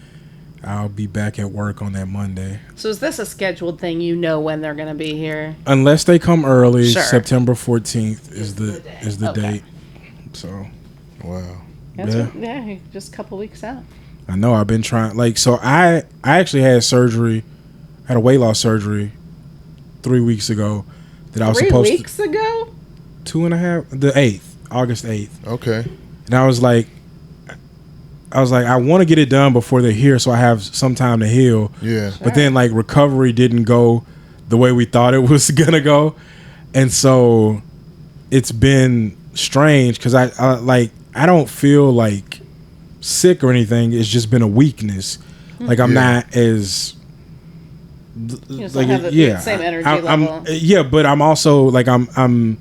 S3: I'll be back at work on that Monday.
S2: So is this a scheduled thing? You know when they're going to be here?
S3: Unless they come early, sure. September 14th is the date. So,
S1: wow.
S2: Yeah, just a couple weeks out.
S3: I know. I've been trying. Like, so I actually had surgery. Had a weight loss surgery 3 weeks ago. That I was supposed to.
S2: 3 weeks ago?
S3: 2.5. The 8th, August 8th.
S1: Okay.
S3: And I was like, I want to get it done before they're here, so I have some time to heal.
S1: Yeah.
S3: But then, like, recovery didn't go the way we thought it was gonna go, and so it's been strange because I don't feel like sick or anything. It's just been a weakness. Like I'm not as
S2: you just don't have the same energy level.
S3: But I'm also like I'm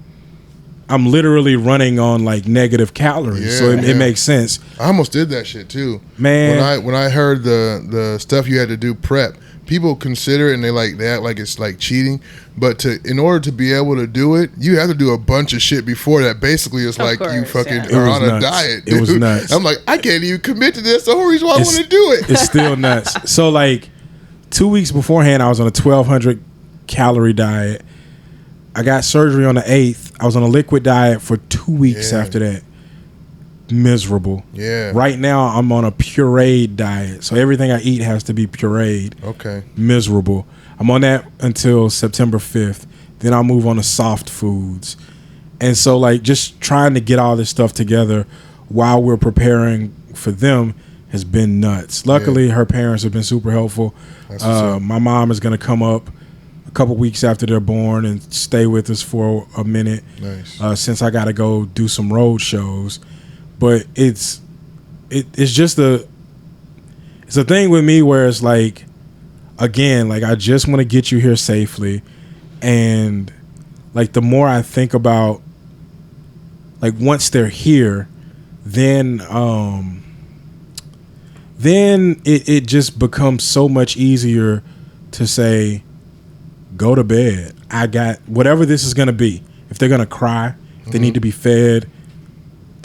S3: literally running on like negative calories, so it makes sense.
S1: I almost did that shit too,
S3: man.
S1: When I heard the stuff you had to do prep, people consider it and they act like it's like cheating, but in order to be able to do it, you have to do a bunch of shit before that. Basically, it's like you fucking are on a diet. Dude.
S3: It was nuts.
S1: I'm like, I can't even commit to this. The whole reason why I want to do it.
S3: It's still nuts. So like 2 weeks beforehand, I was on a 1,200 calorie diet. I got surgery on the 8th. I was on a liquid diet for 2 weeks after that. Miserable.
S1: Yeah.
S3: Right now, I'm on a pureed diet. So everything I eat has to be pureed.
S1: Okay.
S3: Miserable. I'm on that until September 5th. Then I'll move on to soft foods. And so, like, just trying to get all this stuff together while we're preparing for them has been nuts. Luckily, her parents have been super helpful. My mom is going to come up a couple weeks after they're born and stay with us for a minute.
S1: Nice.
S3: Since I got to go do some road shows. But it's just it's a thing with me where it's like, again, like I just want to get you here safely, and like the more I think about like once they're here, then it just becomes so much easier to say, go to bed. I got whatever this is gonna be. If they're gonna cry, if they need to be fed.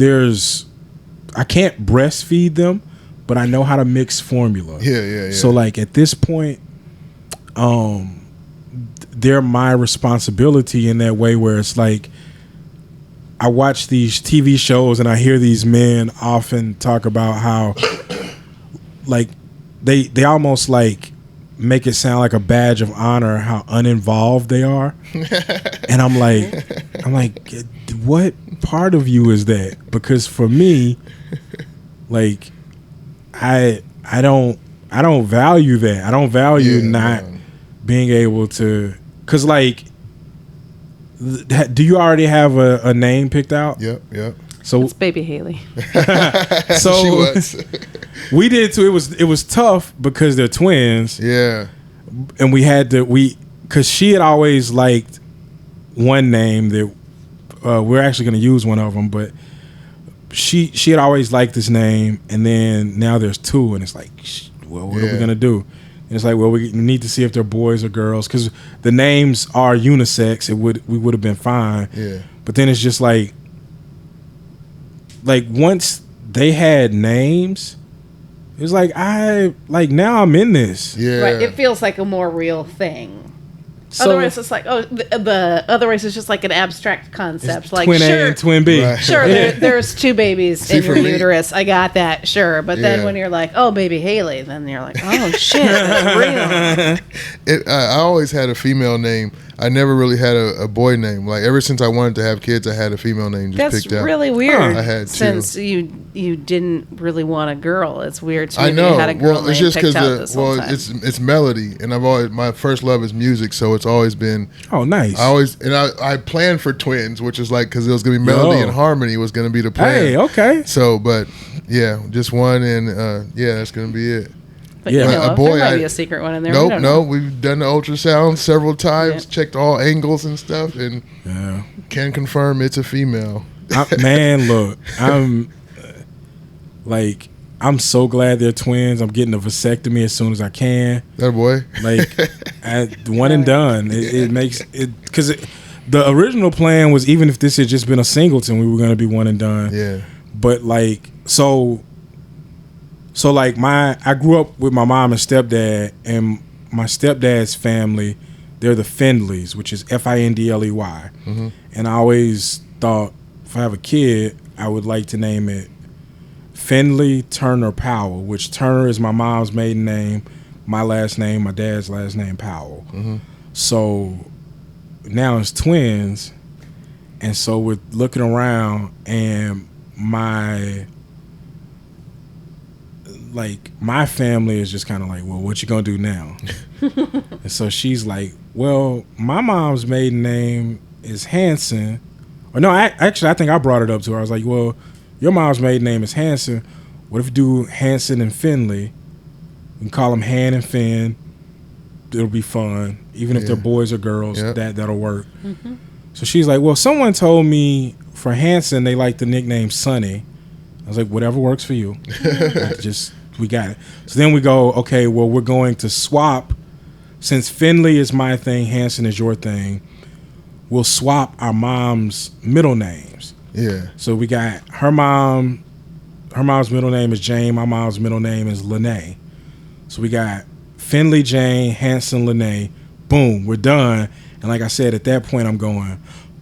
S3: I can't breastfeed them, but I know how to mix formula.
S1: Yeah.
S3: So like at this point, they're my responsibility in that way where it's like I watch these TV shows and I hear these men often talk about how like they almost like make it sound like a badge of honor how uninvolved they are. And I'm like, what part of you is that? Because for me, like I don't value that. I don't value not being able to, cause like, do you already have a name picked out?
S1: Yep.
S3: So
S2: it's baby Haley.
S1: So she was.
S3: We did too. It was tough because they're twins.
S1: Yeah.
S3: And cause she had always liked one name that we're actually going to use one of them, but she had always liked this name, and then now there's two, and it's like, well, what are we going to do? And it's like, well, we need to see if they're boys or girls, because the names are unisex. We would have been fine.
S1: Yeah.
S3: But then it's just like once they had names, it was like now I'm in this.
S1: Yeah.
S2: Right. It feels like a more real thing. Otherwise, it's like otherwise it's just like an abstract concept, like
S3: twin
S2: sure,
S3: A and twin B.
S1: Right.
S2: Sure, there's two babies in your uterus. I got that, sure. But then when you're like, oh, baby Haley, then you're like, oh shit, that's real.
S1: I always had a female name. I never really had a boy name. Like ever since I wanted to have kids, I had a female name just
S2: That's
S1: picked out.
S2: really weird.
S1: I had
S2: since you didn't really want a girl. It's weird to me
S1: I know.
S2: that you had a girl
S1: It's
S2: name
S1: just
S2: picked out this whole time.
S1: it's melody, and I've always my first love is music, so it's always been.
S3: Oh, nice.
S1: I planned for twins, which is like because it was gonna be melody and harmony was gonna be the plan.
S3: Hey, okay.
S1: So, but yeah, just one, and that's gonna be it.
S2: But you know, there might be a secret one in there.
S1: Nope. We've done the ultrasound several times, checked all angles and stuff, and can confirm it's a female.
S3: Man, look, I'm so glad they're twins. I'm getting a vasectomy as soon as I can.
S1: That boy.
S3: Like, one and done. It makes it because the original plan was even if this had just been a singleton, we were going to be one and done.
S1: Yeah.
S3: But like So like I grew up with my mom and stepdad, and my stepdad's family, they're the Findleys, which is Findley. Mm-hmm. And I always thought if I have a kid, I would like to name it Findley Turner Powell, which Turner is my mom's maiden name, my last name, my dad's last name, Powell. Mm-hmm. So now it's twins, and so we're looking around, and my family is just kind of like, well, what you gonna do now? And so she's like, well, my mom's maiden name is Hanson. Or no, I think I brought it up to her. I was like, well, your mom's maiden name is Hanson. What if you do Hanson and Finley? We can call them Han and Finn. It'll be fun. Even if they're boys or girls, that'll work. Mm-hmm. So she's like, well, someone told me for Hanson they like the nickname Sonny. I was like, whatever works for you. We got it. So then we go, okay, well, we're going to swap. Since Finley is my thing, Hanson is your thing, we'll swap our mom's middle names. Yeah. So we got her mom's middle name is Jane, my mom's middle name is Lene. So we got Finley Jane, Hanson Lene. Boom, we're done. And like I said, at that point I'm going,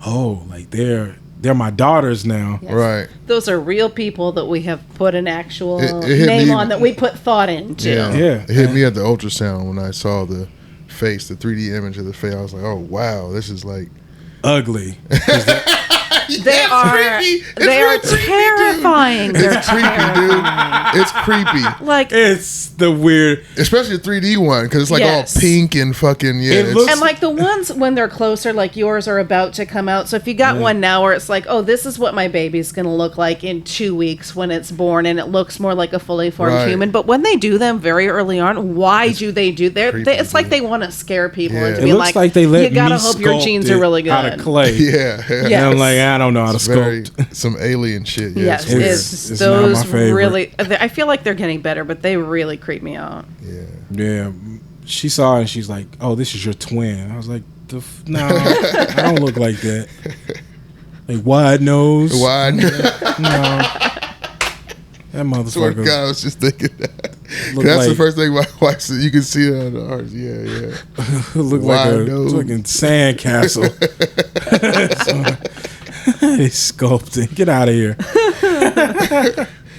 S3: oh, like they're my daughters now.
S2: Yes. Right. Those are real people that we have put an actual name on, that we put thought into.
S1: Yeah. It hit me at the ultrasound when I saw the face, the 3D image of the face. I was like, oh, wow, this is like...
S3: ugly.
S2: They are terrifying.
S1: It's creepy, dude. It's creepy.
S2: Like,
S3: it's the weird,
S1: especially the 3D one, because it's like all pink and fucking
S2: and like the ones when they're closer, like yours are about to come out. So if you got one now where it's like, oh, this is what my baby's gonna look like in 2 weeks when it's born, and it looks more like a fully formed human. But when they do them very early on, why do they do? It's like they want to scare people into being like
S3: they let
S2: you gotta hope your genes are really good.
S3: Out of clay.
S1: Yeah.
S3: And I'm like, I don't know how to sculpt.
S1: Some alien shit.
S2: Yes, it's those not my favorite. Really. I feel like they're getting better, but they really creep me out.
S3: Yeah. She saw it and she's like, "Oh, this is your twin." I was like, "No, I don't look like that." Like wide nose.
S1: Wide.
S3: No. That motherfucker.
S1: God, I was just thinking that. That's the first thing my wife said. You can see it on the arms. Yeah.
S3: Look like a fucking sandcastle. He's sculpting. Get out of here.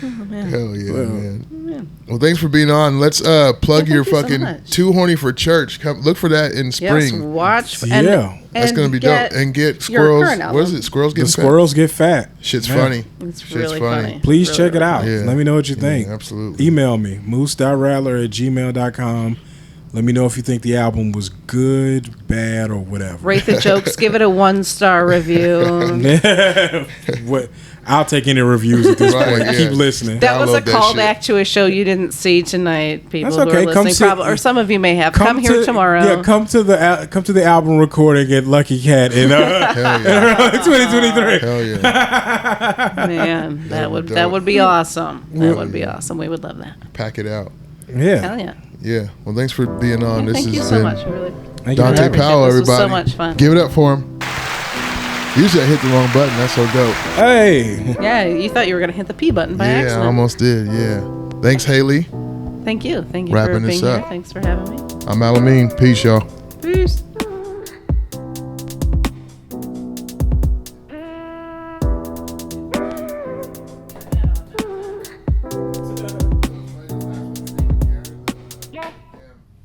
S2: Oh, man.
S1: Hell yeah, man. Well, thanks for being on. Let's plug your fucking Too Horny for Church. Come look for that in spring.
S2: Yes, watch.
S1: That's gonna be dope. And get Squirrels. What is it? Squirrels Get Fat.
S3: Squirrels Get Fat.
S1: Shit's funny.
S2: It's really funny.
S3: Please
S2: really
S3: check it out. Yeah. Let me know what you think.
S1: Absolutely.
S3: Email me moose.rattler@gmail.com. Let me know if you think the album was good, bad, or whatever.
S2: Rate the jokes. Give it a 1-star review.
S3: What? I'll take any reviews at this point. Yeah. Keep listening.
S2: That was a callback to a show you didn't see tonight. People
S3: That's okay.
S2: who are listening, or some of you may have. Come here tomorrow.
S3: Yeah, come to the album recording at Lucky Cat in 2023.
S1: Hell yeah.
S2: Man, that would be awesome. That would be awesome. We would love that.
S1: Pack it out.
S3: Yeah.
S2: Hell yeah.
S1: Yeah. Well, thanks for being on.
S2: Thank you so much. Really.
S1: Dante Powell, everybody.
S2: This was so much fun.
S1: Give it up for him. Usually I hit the wrong button. That's so dope.
S3: Hey.
S2: Yeah, you thought you were going to hit the P button by accident.
S1: Yeah, I almost did. Yeah. Thanks, Haley.
S2: Thank you. Thank you
S1: Wrapping
S2: for being
S1: this up.
S2: here. Thanks for having me.
S1: I'm Alameen. Peace, y'all.
S2: Peace.